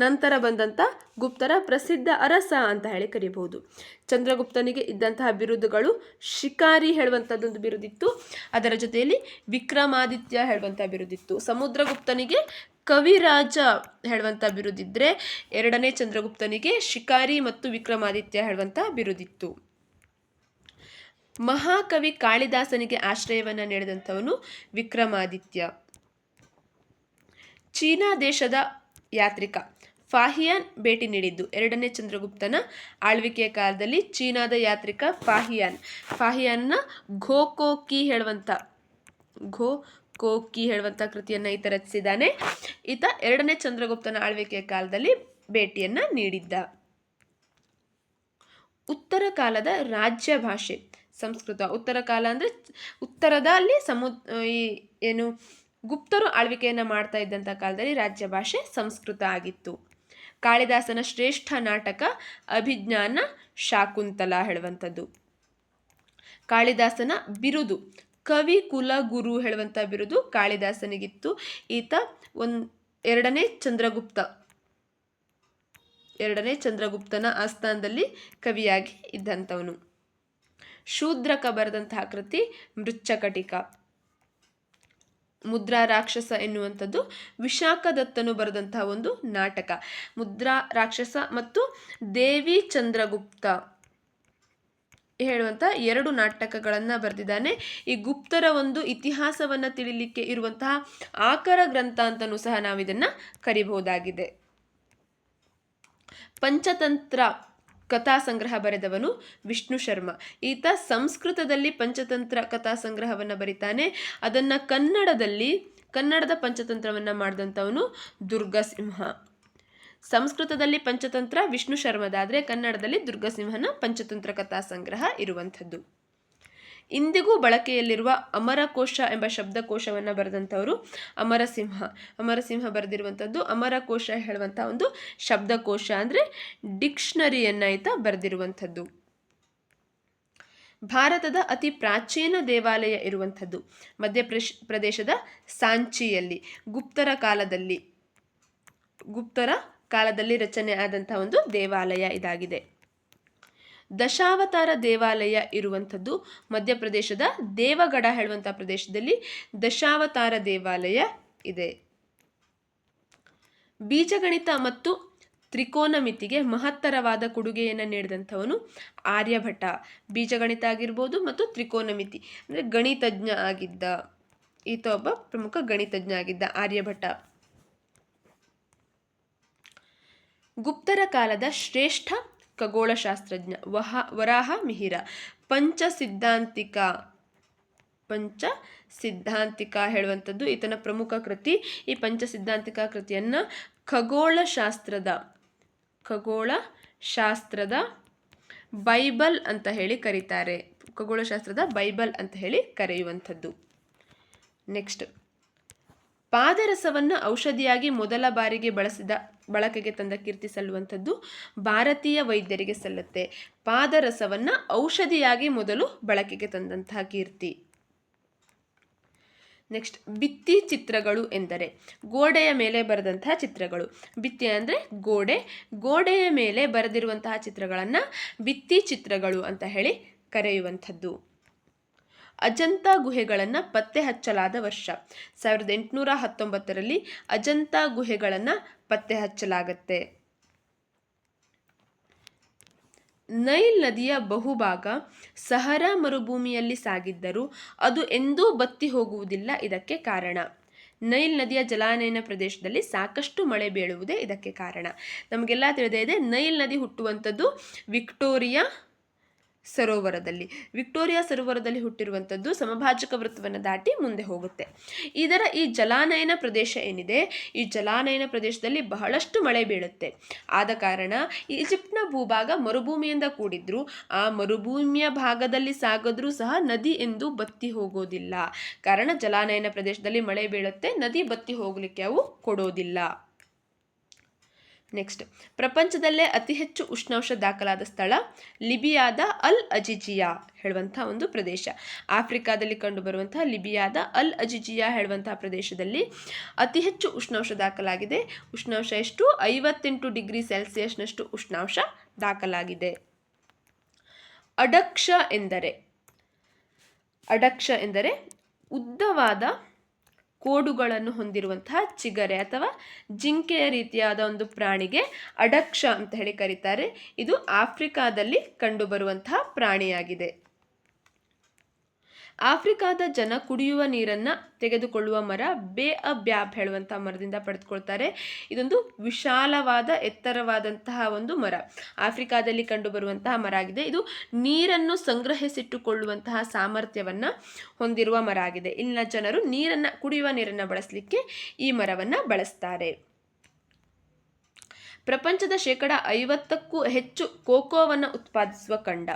Speaker 1: ನಂತರ ಬಂದಂಥ ಗುಪ್ತರ ಪ್ರಸಿದ್ಧ ಅರಸ ಅಂತ ಹೇಳಿ ಕರೀಬಹುದು. ಚಂದ್ರಗುಪ್ತನಿಗೆ ಇದ್ದಂತಹ ಬಿರುದುಗಳು ಶಿಕಾರಿ ಹೇಳುವಂಥದ್ದೊಂದು ಬಿರುದಿತ್ತು. ಅದರ ಜೊತೆಯಲ್ಲಿ ವಿಕ್ರಮಾದಿತ್ಯ ಹೇಳುವಂಥ ಬಿರುದಿತ್ತು. ಸಮುದ್ರಗುಪ್ತನಿಗೆ ಕವಿರಾಜ ಹೇಳುವಂಥ ಬಿರುದಿದ್ರೆ 2ನೇ ಚಂದ್ರಗುಪ್ತನಿಗೆ ಶಿಕಾರಿ ಮತ್ತು ವಿಕ್ರಮಾದಿತ್ಯ ಹೇಳುವಂಥ ಬಿರುದಿತ್ತು. ಮಹಾಕವಿ ಕಾಳಿದಾಸನಿಗೆ ಆಶ್ರಯವನ್ನು ನೀಡಿದಂಥವನು ವಿಕ್ರಮಾದಿತ್ಯ. ಚೀನಾ ದೇಶದ ಯಾತ್ರಿಕ ಫಾಹಿಯಾನ್ ಭೇಟಿ ನೀಡಿದ್ದು 2ನೇ ಚಂದ್ರಗುಪ್ತನ ಆಳ್ವಿಕೆಯ ಕಾಲದಲ್ಲಿ. ಚೀನಾದ ಯಾತ್ರಿಕ ಫಾಹಿಯಾನ್ನ ಘೋಕೋಕಿ ಹೇಳುವಂಥ ಕೃತಿಯನ್ನು ಈತ ರಚಿಸಿದ್ದಾನೆ. ಈತ 2ನೇ ಚಂದ್ರಗುಪ್ತನ ಆಳ್ವಿಕೆಯ ಕಾಲದಲ್ಲಿ ಭೇಟಿಯನ್ನು ನೀಡಿದ್ದ. ಉತ್ತರ ಕಾಲದ ರಾಜ್ಯ ಭಾಷೆ ಸಂಸ್ಕೃತ. ಉತ್ತರ ಕಾಲ ಅಂದರೆ ಉತ್ತರದಲ್ಲಿ ಗುಪ್ತರು ಆಳ್ವಿಕೆಯನ್ನು ಮಾಡ್ತಾ ಇದ್ದಂಥ ಕಾಲದಲ್ಲಿ ರಾಜ್ಯ ಭಾಷೆ ಸಂಸ್ಕೃತ ಆಗಿತ್ತು. ಕಾಳಿದಾಸನ ಶ್ರೇಷ್ಠ ನಾಟಕ ಅಭಿಜ್ಞಾನ ಶಾಕುಂತಲ ಹೇಳುವಂಥದ್ದು. ಕಾಳಿದಾಸನ ಬಿರುದು ಕವಿ ಕುಲಗುರು ಹೇಳುವಂಥ ಬಿರುದು ಕಾಳಿದಾಸನಿಗಿತ್ತು. ಈತ 2ನೇ ಚಂದ್ರಗುಪ್ತನ ಆಸ್ಥಾನದಲ್ಲಿ ಕವಿಯಾಗಿ ಇದ್ದಂಥವನು. ಶೂದ್ರಕ ಬರೆದಂತಹ ಕೃತಿ ಮೃಚ್ಛಕಟಿಕ. ಮುದ್ರಾ ರಾಕ್ಷಸ ಎನ್ನುವಂಥದ್ದು ವಿಶಾಖದತ್ತನು ಬರೆದಂತಹ ಒಂದು ನಾಟಕ. ಮುದ್ರಾ ರಾಕ್ಷಸ ಮತ್ತು ದೇವಿ ಚಂದ್ರಗುಪ್ತ ಹೇಳುವಂಥ 2 ನಾಟಕಗಳನ್ನು ಬರೆದಿದ್ದಾನೆ. ಈ ಗುಪ್ತರ ಒಂದು ಇತಿಹಾಸವನ್ನು ತಿಳಿಲಿಕ್ಕೆ ಇರುವಂತಹ ಆಕರ ಗ್ರಂಥ ಅಂತಲೂ ಸಹ ನಾವು ಇದನ್ನು ಕರಿಬಹುದಾಗಿದೆ. ಪಂಚತಂತ್ರ ಕಥಾ ಸಂಗ್ರಹ ಬರೆದವನು ವಿಷ್ಣು ಶರ್ಮ. ಈತ ಸಂಸ್ಕೃತದಲ್ಲಿ ಪಂಚತಂತ್ರ ಕಥಾ ಸಂಗ್ರಹವನ್ನು ಬರೀತಾನೆ. ಅದನ್ನು ಕನ್ನಡದ ಪಂಚತಂತ್ರವನ್ನು ಮಾಡಿದಂಥವನು ದುರ್ಗಸಿಂಹ. ಸಂಸ್ಕೃತದಲ್ಲಿ ಪಂಚತಂತ್ರ ವಿಷ್ಣು ಶರ್ಮದಾದರೆ ಕನ್ನಡದಲ್ಲಿ ದುರ್ಗಸಿಂಹನ ಪಂಚತಂತ್ರ ಕಥಾ ಸಂಗ್ರಹ ಇರುವಂಥದ್ದು. ಇಂದಿಗೂ ಬಳಕೆಯಲ್ಲಿರುವ ಅಮರಕೋಶ ಎಂಬ ಶಬ್ದಕೋಶವನ್ನು ಬರೆದಂಥವರು ಅಮರಸಿಂಹ ಬರೆದಿರುವಂಥದ್ದು ಅಮರಕೋಶ ಹೇಳುವಂಥ ಒಂದು ಶಬ್ದಕೋಶ ಅಂದರೆ ಡಿಕ್ಷನರಿಯನ್ನು ಬರೆದಿರುವಂಥದ್ದು. ಭಾರತದ ಅತಿ ಪ್ರಾಚೀನ ದೇವಾಲಯ ಇರುವಂಥದ್ದು ಮಧ್ಯಪ್ರದೇಶದ ಸಾಂಚಿಯಲ್ಲಿ ಗುಪ್ತರ ಕಾಲದಲ್ಲಿ ರಚನೆ ಆದಂತಹ ಒಂದು ದೇವಾಲಯ ಇದಾಗಿದೆ. ದಶಾವತಾರ ದೇವಾಲಯ ಇರುವಂಥದ್ದು ಮಧ್ಯಪ್ರದೇಶದ ದೇವಗಢ ಹೇಳುವಂತಹ ಪ್ರದೇಶದಲ್ಲಿ ದಶಾವತಾರ ದೇವಾಲಯ ಇದೆ. ಬೀಜಗಣಿತ ಮತ್ತು ತ್ರಿಕೋನಮಿತಿಗೆ ಮಹತ್ತರವಾದ ಕೊಡುಗೆಯನ್ನು ನೀಡಿದಂಥವನು ಆರ್ಯಭಟ. ಬೀಜಗಣಿತ ಆಗಿರ್ಬೋದು ಮತ್ತು ತ್ರಿಕೋನಮಿತಿ ಅಂದರೆ ಗಣಿತಜ್ಞ ಆಗಿದ್ದ ಈತ ಒಬ್ಬ ಪ್ರಮುಖ ಗಣಿತಜ್ಞ ಆಗಿದ್ದ ಆರ್ಯಭಟ. ಗುಪ್ತರ ಕಾಲದ ಶ್ರೇಷ್ಠ ಖಗೋಳಶಾಸ್ತ್ರಜ್ಞ ವರಾಹ ಮಿಹಿರ. ಪಂಚಸಿದ್ಧಾಂತಿಕ ಹೇಳುವಂಥದ್ದು ಈತನ ಪ್ರಮುಖ ಕೃತಿ. ಈ ಪಂಚಸಿದ್ಧಾಂತಿಕ ಕೃತಿಯನ್ನು ಖಗೋಳಶಾಸ್ತ್ರದ ಬೈಬಲ್ ಅಂತ ಹೇಳಿ ಕರೀತಾರೆ. ಖಗೋಳಶಾಸ್ತ್ರದ ಬೈಬಲ್ ಅಂತ ಹೇಳಿ ಕರೆಯುವಂಥದ್ದು. ನೆಕ್ಸ್ಟ್, ಪಾದರಸವನ್ನು ಔಷಧಿಯಾಗಿ ಮೊದಲ ಬಾರಿಗೆ ಬಳಕೆಗೆ ತಂದ ಕೀರ್ತಿ ಸಲ್ಲುವಂಥದ್ದು ಭಾರತೀಯ ವೈದ್ಯರಿಗೆ ಸಲ್ಲುತ್ತೆ. ಪಾದರಸವನ್ನು ಔಷಧಿಯಾಗಿ ಮೊದಲು ಬಳಕೆಗೆ ತಂದಂತಹ ಕೀರ್ತಿ. ನೆಕ್ಸ್ಟ್, ಭಿತ್ತಿ ಚಿತ್ರಗಳು ಎಂದರೆ ಗೋಡೆಯ ಮೇಲೆ ಬರೆದಂತಹ ಚಿತ್ರಗಳು. ಭಿತ್ತಿ ಅಂದರೆ ಗೋಡೆಯ ಮೇಲೆ ಬರೆದಿರುವಂತಹ ಚಿತ್ರಗಳನ್ನು ಭಿತ್ತಿ ಚಿತ್ರಗಳು ಅಂತ ಹೇಳಿ ಕರೆಯುವಂಥದ್ದು. ಅಜಂತಾ ಗುಹೆಗಳನ್ನು ಪತ್ತೆ ಹಚ್ಚಲಾದ ವರ್ಷ 1819ರಲ್ಲಿ ಅಜಂತಾ ಗುಹೆಗಳನ್ನು ಪತ್ತೆ ಹಚ್ಚಲಾಗುತ್ತೆ. ನೈಲ್ ನದಿಯ ಬಹುಭಾಗ ಸಹರಾ ಮರುಭೂಮಿಯಲ್ಲಿ ಸಾಗಿದ್ದರೂ ಅದು ಎಂದೂ ಬತ್ತಿ ಹೋಗುವುದಿಲ್ಲ. ಇದಕ್ಕೆ ಕಾರಣ ನೈಲ್ ನದಿಯ ಜಲಾನಯನ ಪ್ರದೇಶದಲ್ಲಿ ಸಾಕಷ್ಟು ಮಳೆ ಬೀಳುವುದೇ ಇದಕ್ಕೆ ಕಾರಣ. ನಮಗೆಲ್ಲ ತಿಳಿದೇ ಇದೆ, ನೈಲ್ ನದಿ ಹುಟ್ಟುವಂಥದ್ದು ವಿಕ್ಟೋರಿಯಾ ಸರೋವರದಲ್ಲಿ ಹುಟ್ಟಿರುವಂಥದ್ದು ಸಮಭಾಜಕ ವೃತ್ತವನ್ನು ದಾಟಿ ಮುಂದೆ ಹೋಗುತ್ತೆ. ಈ ಜಲಾನಯನ ಪ್ರದೇಶ ಏನಿದೆ, ಈ ಜಲಾನಯನ ಪ್ರದೇಶದಲ್ಲಿ ಬಹಳಷ್ಟು ಮಳೆ ಬೀಳುತ್ತೆ. ಆದ ಕಾರಣ ಈಜಿಪ್ಟ್ನ ಭೂಭಾಗ ಮರುಭೂಮಿಯಿಂದ ಕೂಡಿದ್ರು ಆ ಮರುಭೂಮಿಯ ಭಾಗದಲ್ಲಿ ಸಾಗಿದ್ರೂ ಸಹ ನದಿ ಎಂದು ಬತ್ತಿ ಹೋಗೋದಿಲ್ಲ. ಕಾರಣ ಜಲಾನಯನ ಪ್ರದೇಶದಲ್ಲಿ ಮಳೆ ಬೀಳುತ್ತೆ, ನದಿ ಬತ್ತಿ ಹೋಗಲಿಕ್ಕೆ ಅವು ಕೊಡೋದಿಲ್ಲ. ನೆಕ್ಸ್ಟ್, ಪ್ರಪಂಚದಲ್ಲೇ ಅತಿ ಹೆಚ್ಚು ಉಷ್ಣಾಂಶ ದಾಖಲಾದ ಸ್ಥಳ ಲಿಬಿಯಾದ ಅಲ್ ಅಜಿಜಿಯಾ ಹೇಳುವಂತಹ ಒಂದು ಪ್ರದೇಶ. ಆಫ್ರಿಕಾದಲ್ಲಿ ಕಂಡುಬರುವಂತಹ ಲಿಬಿಯಾದ ಅಲ್ ಅಜಿಜಿಯಾ ಹೇಳುವಂತಹ ಪ್ರದೇಶದಲ್ಲಿ ಅತಿ ಹೆಚ್ಚು ಉಷ್ಣಾಂಶ ದಾಖಲಾಗಿದೆ. ಉಷ್ಣಾಂಶ ಎಷ್ಟು? 58 ಡಿಗ್ರಿ ಸೆಲ್ಸಿಯಸ್ನಷ್ಟು ಉಷ್ಣಾಂಶ ದಾಖಲಾಗಿದೆ. ಅಡಕ್ಷ ಎಂದರೆ ಉದ್ದವಾದ ಕೋಡುಗಳನ್ನು ಹೊಂದಿರುವಂತಹ ಚಿಗರೆ ಅಥವಾ ಜಿಂಕೆಯ ರೀತಿಯಾದ ಒಂದು ಪ್ರಾಣಿಗೆ ಅಡಕ್ಷ ಅಂತ ಹೇಳಿ ಕರೀತಾರೆ. ಇದು ಆಫ್ರಿಕಾದಲ್ಲಿ ಕಂಡುಬರುವಂತಹ ಪ್ರಾಣಿಯಾಗಿದೆ. ಆಫ್ರಿಕಾದ ಜನ ಕುಡಿಯುವ ನೀರನ್ನು ತೆಗೆದುಕೊಳ್ಳುವ ಮರ ಬೇಅಬ್ಯಾಬ್ ಹೇಳುವಂತಹ ಮರದಿಂದ ಪಡೆದುಕೊಳ್ತಾರೆ. ಇದೊಂದು ವಿಶಾಲವಾದ ಎತ್ತರವಾದಂತಹ ಒಂದು ಮರ. ಆಫ್ರಿಕಾದಲ್ಲಿ ಕಂಡುಬರುವಂತಹ ಮರ ಆಗಿದೆ. ಇದು ನೀರನ್ನು ಸಂಗ್ರಹಿಸಿಟ್ಟುಕೊಳ್ಳುವಂತಹ ಸಾಮರ್ಥ್ಯವನ್ನು ಹೊಂದಿರುವ ಮರ ಆಗಿದೆ. ಇಲ್ಲಿನ ಜನರು ಕುಡಿಯುವ ನೀರನ್ನು ಬಳಸಲಿಕ್ಕೆ ಈ ಮರವನ್ನು ಬಳಸ್ತಾರೆ. ಪ್ರಪಂಚದ 50%ಕ್ಕೂ ಹೆಚ್ಚು ಕೋಕೋವನ್ನು ಉತ್ಪಾದಿಸುವ ಖಂಡ.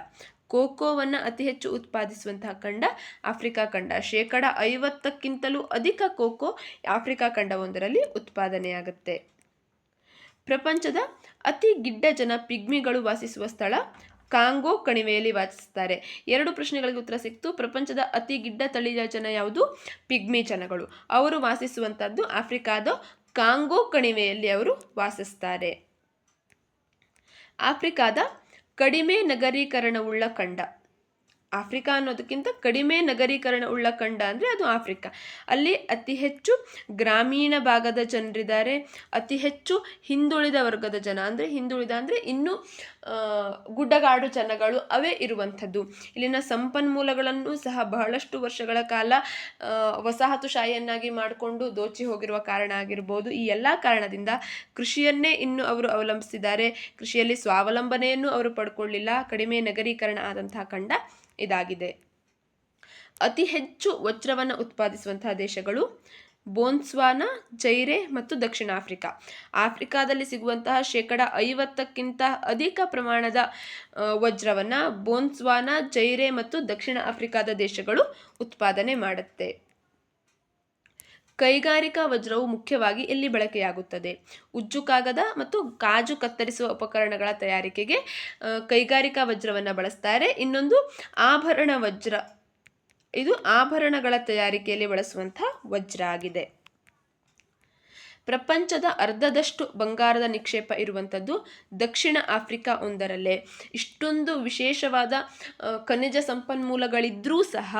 Speaker 1: ಕೋಕೋವನ್ನು ಅತಿ ಹೆಚ್ಚು ಉತ್ಪಾದಿಸುವಂತಹ ಖಂಡ ಆಫ್ರಿಕಾ ಖಂಡ. 50%ಕ್ಕಿಂತಲೂ ಅಧಿಕ ಕೋಕೋ ಆಫ್ರಿಕಾ ಖಂಡವೊಂದರಲ್ಲಿ ಉತ್ಪಾದನೆಯಾಗುತ್ತೆ. ಪ್ರಪಂಚದ ಅತಿ ಗಿಡ್ಡ ಜನ ಪಿಗ್ಮಿಗಳು ವಾಸಿಸುವ ಸ್ಥಳ ಕಾಂಗೋ ಕಣಿವೆಯಲ್ಲಿ ವಾಸಿಸುತ್ತಾರೆ. 2 ಪ್ರಶ್ನೆಗಳಿಗೆ ಉತ್ತರ ಸಿಕ್ತು. ಪ್ರಪಂಚದ ಅತಿ ಗಿಡ್ಡ ತಳಿಯ ಜನ ಯಾವುದು? ಪಿಗ್ಮಿ ಜನಗಳು. ಅವರು ವಾಸಿಸುವಂತಹದ್ದು ಆಫ್ರಿಕಾದ ಕಾಂಗೋ ಕಣಿವೆಯಲ್ಲಿ ಅವರು ವಾಸಿಸ್ತಾರೆ. ಆಫ್ರಿಕಾದ ಕಡಿಮೆ ನಗರೀಕರಣವುಳ್ಳ ಖಂಡ. ಆಫ್ರಿಕಾ ಅನ್ನೋದಕ್ಕಿಂತ ಕಡಿಮೆ ನಗರೀಕರಣವುಳ್ಳ ಖಂಡ ಅಂದರೆ ಅದು ಆಫ್ರಿಕಾ. ಅಲ್ಲಿ ಅತಿ ಹೆಚ್ಚು ಗ್ರಾಮೀಣ ಭಾಗದ ಜನರಿದ್ದಾರೆ. ಅತಿ ಹೆಚ್ಚು ಹಿಂದುಳಿದ ವರ್ಗದ ಜನ ಅಂದರೆ ಇನ್ನೂ ಗುಡ್ಡಗಾಡು ಜನಗಳು ಅವೇ ಇರುವಂಥದ್ದು. ಇಲ್ಲಿನ ಸಂಪನ್ಮೂಲಗಳನ್ನು ಸಹ ಬಹಳಷ್ಟು ವರ್ಷಗಳ ಕಾಲ ವಸಾಹತುಶಾಹಿಯನ್ನಾಗಿ ಮಾಡಿಕೊಂಡು ದೋಚಿ ಹೋಗಿರುವ ಕಾರಣ ಆಗಿರ್ಬೋದು. ಈ ಎಲ್ಲ ಕಾರಣದಿಂದ ಕೃಷಿಯನ್ನೇ ಇನ್ನು ಅವರು ಅವಲಂಬಿಸಿದ್ದಾರೆ. ಕೃಷಿಯಲ್ಲಿ ಸ್ವಾವಲಂಬನೆಯನ್ನು ಅವರು ಪಡ್ಕೊಳ್ಳಿಲ್ಲ. ಕಡಿಮೆ ನಗರೀಕರಣ ಆದಂತಹ ಖಂಡ ಇದಾಗಿದೆ. ಅತಿ ಹೆಚ್ಚು ವಜ್ರವನ್ನು ಉತ್ಪಾದಿಸುವಂತಹ ದೇಶಗಳು ಬೋನ್ಸ್ವಾನಾ, ಜೈರೆ ಮತ್ತು ದಕ್ಷಿಣ ಆಫ್ರಿಕಾ. ಆಫ್ರಿಕಾದಲ್ಲಿ ಸಿಗುವಂತಹ 50%ಕ್ಕಿಂತ ಅಧಿಕ ಪ್ರಮಾಣದ ವಜ್ರವನ್ನು ಬೋನ್ಸ್ವಾನಾ, ಜೈರೆ ಮತ್ತು ದಕ್ಷಿಣ ಆಫ್ರಿಕಾದ ದೇಶಗಳು ಉತ್ಪಾದನೆ ಮಾಡುತ್ತೆ. ಕೈಗಾರಿಕಾ ವಜ್ರವು ಮುಖ್ಯವಾಗಿ ಎಲ್ಲಿ ಬಳಕೆಯಾಗುತ್ತದೆ? ಉಜ್ಜು ಕಾಗದ ಮತ್ತು ಕಾಜು ಕತ್ತರಿಸುವ ಉಪಕರಣಗಳ ತಯಾರಿಕೆಗೆ ಕೈಗಾರಿಕಾ ವಜ್ರವನ್ನು ಬಳಸ್ತಾರೆ. ಇನ್ನೊಂದು ಆಭರಣ ವಜ್ರ, ಇದು ಆಭರಣಗಳ ತಯಾರಿಕೆಯಲ್ಲಿ ಬಳಸುವಂತಹ ವಜ್ರ ಆಗಿದೆ. ಪ್ರಪಂಚದ ಅರ್ಧದಷ್ಟು ಬಂಗಾರದ ನಿಕ್ಷೇಪ ಇರುವಂಥದ್ದು ದಕ್ಷಿಣ ಆಫ್ರಿಕಾ ಒಂದರಲ್ಲೇ. ಇಷ್ಟೊಂದು ವಿಶೇಷವಾದ ಖನಿಜ ಸಂಪನ್ಮೂಲಗಳಿದ್ರೂ ಸಹ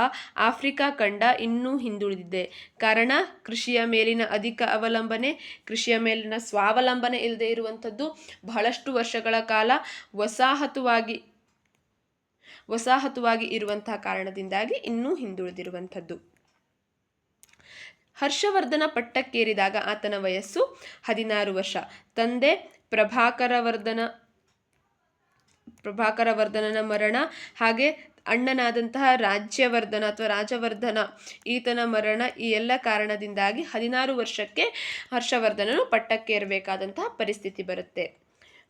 Speaker 1: ಆಫ್ರಿಕಾ ಖಂಡ ಇನ್ನೂ ಹಿಂದುಳಿದಿದೆ. ಕಾರಣ ಕೃಷಿಯ ಮೇಲಿನ ಅಧಿಕ ಅವಲಂಬನೆ, ಕೃಷಿಯ ಮೇಲಿನ ಸ್ವಾವಲಂಬನೆ ಇಲ್ಲದೆ ಇರುವಂಥದ್ದು, ಬಹಳಷ್ಟು ವರ್ಷಗಳ ಕಾಲ ವಸಾಹತುವಾಗಿ ಇರುವಂತಹ ಕಾರಣದಿಂದಾಗಿ ಇನ್ನೂ ಹಿಂದುಳಿದಿರುವಂಥದ್ದು. ಹರ್ಷವರ್ಧನ ಪಟ್ಟಕ್ಕೇರಿದಾಗ ಆತನ ವಯಸ್ಸು 16 ವರ್ಷ. ತಂದೆ ಪ್ರಭಾಕರವರ್ಧನನ ಮರಣ, ಹಾಗೆ ಅಣ್ಣನಾದಂತಹ ರಾಜವರ್ಧನ ಈತನ ಮರಣ, ಈ ಎಲ್ಲ ಕಾರಣದಿಂದಾಗಿ 16 ವರ್ಷಕ್ಕೆ ಹರ್ಷವರ್ಧನನು ಪಟ್ಟಕ್ಕೇರಬೇಕಾದಂತಹ ಪರಿಸ್ಥಿತಿ ಬರುತ್ತೆ.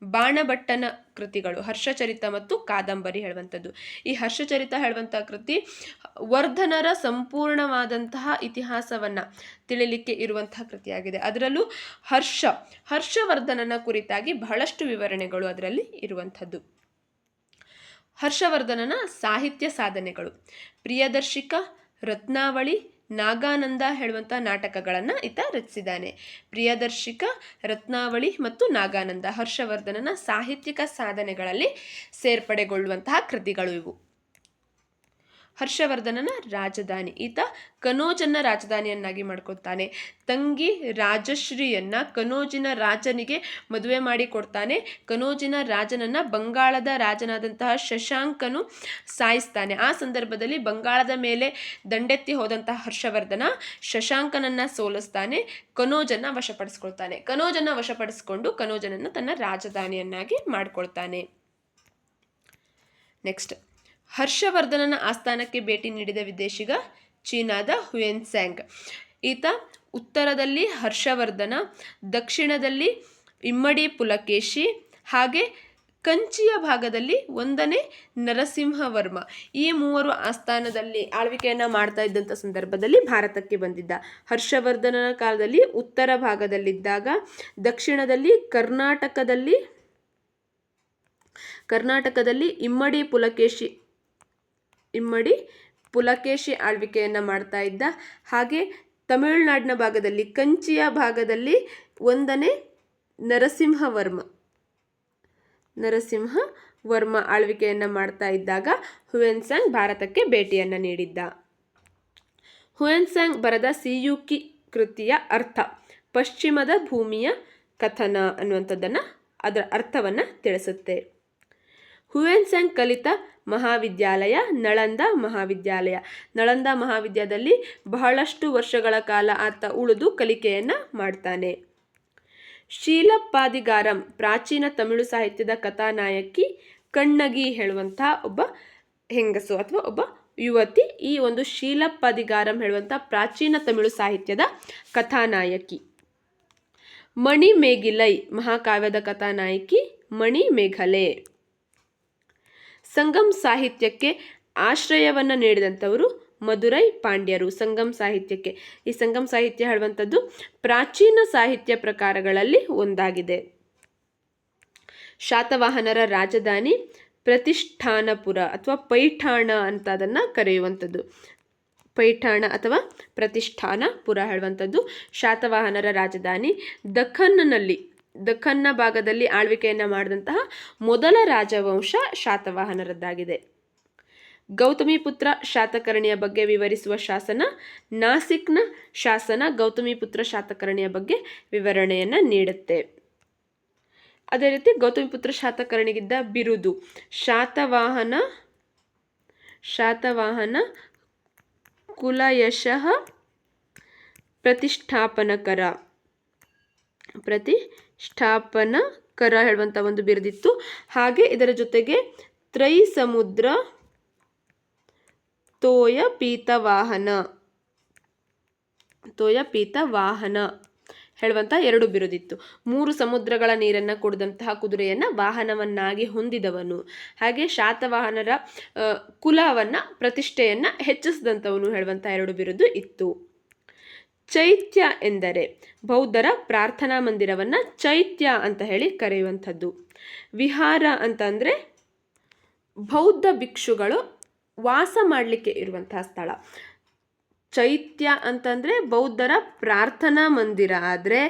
Speaker 1: ಬಾಣಭಟ್ಟನ ಕೃತಿಗಳು ಹರ್ಷಚರಿತ ಮತ್ತು ಕಾದಂಬರಿ ಹೇಳುವಂಥದ್ದು. ಈ ಹರ್ಷಚರಿತ ಹೇಳುವಂಥ ಕೃತಿ ವರ್ಧನರ ಸಂಪೂರ್ಣವಾದಂತಹ ಇತಿಹಾಸವನ್ನು ತಿಳಿಲಿಕ್ಕೆ ಇರುವಂತಹ ಕೃತಿಯಾಗಿದೆ. ಅದರಲ್ಲೂ ಹರ್ಷವರ್ಧನನ ಕುರಿತಾಗಿ ಬಹಳಷ್ಟು ವಿವರಣೆಗಳು ಅದರಲ್ಲಿ ಇರುವಂಥದ್ದು. ಹರ್ಷವರ್ಧನನ ಸಾಹಿತ್ಯ ಸಾಧನೆಗಳು: ಪ್ರಿಯದರ್ಶಿಕ, ರತ್ನಾವಳಿ, ನಾಗಾನಂದ ಹೇಳುವಂಥ ನಾಟಕಗಳನ್ನು ಈತ ರಚಿಸಿದ್ದಾನೆ. ಪ್ರಿಯದರ್ಶಿಕ, ರತ್ನಾವಳಿ ಮತ್ತು ನಾಗಾನಂದ ಹರ್ಷವರ್ಧನನ ಸಾಹಿತ್ಯಿಕ ಸಾಧನೆಗಳಲ್ಲಿ ಸೇರ್ಪಡೆಗೊಳ್ಳುವಂತಹ ಕೃತಿಗಳು ಇವು. ಹರ್ಷವರ್ಧನನ ರಾಜಧಾನಿ: ಈತ ಕನೋಜನ್ನ ರಾಜಧಾನಿಯನ್ನಾಗಿ ಮಾಡ್ಕೊಳ್ತಾನೆ. ತಂಗಿ ರಾಜಶ್ರೀಯನ್ನ ಕನೋಜಿನ ರಾಜನಿಗೆ ಮದುವೆ ಮಾಡಿ ಕೊಡ್ತಾನೆ. ಕನೋಜಿನ ರಾಜನನ್ನ ಬಂಗಾಳದ ರಾಜನಾದಂತಹ ಶಶಾಂಕನು ಸಾಯಿಸ್ತಾನೆ. ಆ ಸಂದರ್ಭದಲ್ಲಿ ಬಂಗಾಳದ ಮೇಲೆ ದಂಡೆತ್ತಿ ಹೋದಂತಹ ಹರ್ಷವರ್ಧನ ಶಶಾಂಕನನ್ನ ಸೋಲಿಸ್ತಾನೆ, ಕನೋಜನ್ನ ವಶಪಡಿಸ್ಕೊಳ್ತಾನೆ. ಕನೋಜನ್ನ ವಶಪಡಿಸಿಕೊಂಡು ಕನೋಜನನ್ನು ತನ್ನ ರಾಜಧಾನಿಯನ್ನಾಗಿ ಮಾಡ್ಕೊಳ್ತಾನೆ. ನೆಕ್ಸ್ಟ್, ಹರ್ಷವರ್ಧನನ ಆಸ್ಥಾನಕ್ಕೆ ಭೇಟಿ ನೀಡಿದ ವಿದೇಶಿಗ ಚೀನಾದ ಹುಯೆನ್ಸಾಂಗ್. ಈತ ಉತ್ತರದಲ್ಲಿ ಹರ್ಷವರ್ಧನ, ದಕ್ಷಿಣದಲ್ಲಿ ಇಮ್ಮಡಿ ಪುಲಕೇಶಿ, ಹಾಗೆ ಕಂಚಿಯ ಭಾಗದಲ್ಲಿ 1ನೇ ನರಸಿಂಹವರ್ಮ, ಈ ಮೂವರು ಆಸ್ಥಾನದಲ್ಲಿ ಆಳ್ವಿಕೆಯನ್ನು ಮಾಡ್ತಾ ಇದ್ದಂಥ ಸಂದರ್ಭದಲ್ಲಿ ಭಾರತಕ್ಕೆ ಬಂದಿದ್ದ. ಹರ್ಷವರ್ಧನನ ಕಾಲದಲ್ಲಿ ಉತ್ತರ ಭಾಗದಲ್ಲಿದ್ದಾಗ ದಕ್ಷಿಣದಲ್ಲಿ ಕರ್ನಾಟಕದಲ್ಲಿ ಇಮ್ಮಡಿ ಪುಲಕೇಶಿ ಆಳ್ವಿಕೆಯನ್ನು ಮಾಡ್ತಾ ಇದ್ದ. ಹಾಗೆ ತಮಿಳುನಾಡಿನ ಭಾಗದಲ್ಲಿ ಕಂಚಿಯ ಭಾಗದಲ್ಲಿ 1ನೇ ನರಸಿಂಹವರ್ಮ ಆಳ್ವಿಕೆಯನ್ನು ಮಾಡ್ತಾ ಇದ್ದಾಗ ಹುಯೆನ್ಸಾಂಗ್ ಭಾರತಕ್ಕೆ ಭೇಟಿಯನ್ನು ನೀಡಿದ್ದ. ಹುಯೆನ್ಸಾಂಗ್ ಬರೆದ ಸಿಯುಕಿ ಕೃತಿಯ ಅರ್ಥ ಪಶ್ಚಿಮದ ಭೂಮಿಯ ಕಥನ ಅನ್ನುವಂಥದ್ದನ್ನು, ಅದರ ಅರ್ಥವನ್ನು ತಿಳಿಸುತ್ತೆ. ಹುಯೆನ್ಸಾಂಗ್ ಕಲಿತ ಮಹಾವಿದ್ಯಾಲಯ ನಳಂದ ಮಹಾವಿದ್ಯಾಲಯ. ನಳಂದ ಮಹಾವಿದ್ಯಾಲಯದಲ್ಲಿ ಬಹಳಷ್ಟು ವರ್ಷಗಳ ಕಾಲ ಆತ ಉಳಿದು ಕಲಿಕೆಯನ್ನು ಮಾಡ್ತಾನೆ. ಶೀಲಪ್ಪಾದಿಗಾರಂ, ಪ್ರಾಚೀನ ತಮಿಳು ಸಾಹಿತ್ಯದ ಕಥಾನಾಯಕಿ ಕಣ್ಣಗಿ ಹೇಳುವಂಥ ಒಬ್ಬ ಹೆಂಗಸು ಅಥವಾ ಒಬ್ಬ ಯುವತಿ. ಈ ಒಂದು ಶೀಲಪ್ಪಾದಿಗಾರಂ ಹೇಳುವಂಥ ಪ್ರಾಚೀನ ತಮಿಳು ಸಾಹಿತ್ಯದ ಕಥಾನಾಯಕಿ. ಮಣಿಮೇಗಲೈ, ಮಹಾಕಾವ್ಯದ ಕಥಾನಾಯಕಿ ಮಣಿಮೇಗಲೆ. ಸಂಗಮ್ ಸಾಹಿತ್ಯಕ್ಕೆ ಆಶ್ರಯವನ್ನು ನೀಡಿದಂಥವರು ಮದುರೈ ಪಾಂಡ್ಯರು. ಸಂಗಮ್ ಸಾಹಿತ್ಯಕ್ಕೆ, ಈ ಸಂಗಮ್ ಸಾಹಿತ್ಯ ಹೇಳುವಂಥದ್ದು ಪ್ರಾಚೀನ ಸಾಹಿತ್ಯ ಪ್ರಕಾರಗಳಲ್ಲಿ ಒಂದಾಗಿದೆ. ಶಾತವಾಹನರ ರಾಜಧಾನಿ ಪ್ರತಿಷ್ಠಾನಪುರ ಅಥವಾ ಪೈಠಾಣ ಅಂತ ಅದನ್ನು ಕರೆಯುವಂಥದ್ದು. ಪೈಠಾಣ ಅಥವಾ ಪ್ರತಿಷ್ಠಾನಪುರ ಹೇಳುವಂಥದ್ದು ಶಾತವಾಹನರ ರಾಜಧಾನಿ. ದಖನ್ನ ಭಾಗದಲ್ಲಿ ಆಳ್ವಿಕೆಯನ್ನು ಮಾಡಿದಂತಹ ಮೊದಲ ರಾಜವಂಶ ಶಾತವಾಹನರದ್ದಾಗಿದೆ. ಗೌತಮಿಪುತ್ರ ಶಾತಕರ್ಣಿಯ ಬಗ್ಗೆ ವಿವರಿಸುವ ಶಾಸನ ನಾಸಿಕ್ನ ಶಾಸನ ಗೌತಮಿಪುತ್ರ ಶಾತಕರ್ಣಿಯ ಬಗ್ಗೆ ವಿವರಣೆಯನ್ನು ನೀಡುತ್ತೆ. ಅದೇ ರೀತಿ ಗೌತಮಿಪುತ್ರ ಶಾತಕರ್ಣಿಗಿದ್ದ ಬಿರುದು ಶಾತವಾಹನ ಕುಲಯಶಃ ಪ್ರತಿಷ್ಠಾಪನಕರ ಹೇಳುವಂಥ ಒಂದು ಬಿರುದಿತ್ತು. ಹಾಗೆ ಇದರ ಜೊತೆಗೆ ತ್ರೈಸಮುದ್ರ ತೋಯ ಪೀತವಾಹನ ತೋಯಪೀತ ವಾಹನ ಹೇಳುವಂಥ 2 ಬಿರುದಿತ್ತು. 3 ಸಮುದ್ರಗಳ ನೀರನ್ನು ಕುಡಿದಂತಹ ಕುದುರೆಯನ್ನು ವಾಹನವನ್ನಾಗಿ ಹೊಂದಿದವನು, ಹಾಗೆ ಶಾತವಾಹನರ ಕುಲವನ್ನು ಪ್ರತಿಷ್ಠೆಯನ್ನು ಹೆಚ್ಚಿಸಿದಂಥವನು ಹೇಳುವಂಥ 2 ಬಿರುದು ಇತ್ತು. ಚೈತ್ಯ ಎಂದರೆ ಬೌದ್ಧರ ಪ್ರಾರ್ಥನಾ ಮಂದಿರವನ್ನು ಚೈತ್ಯ ಅಂತ ಹೇಳಿ ಕರೆಯುವಂಥದ್ದು. ವಿಹಾರ ಅಂತಂದರೆ ಬೌದ್ಧ ಭಿಕ್ಷುಗಳು ವಾಸ ಮಾಡಲಿಕ್ಕೆ ಇರುವಂತಹ ಸ್ಥಳ. ಚೈತ್ಯ ಅಂತಂದರೆ ಬೌದ್ಧರ ಪ್ರಾರ್ಥನಾ ಮಂದಿರ, ಆದರೆ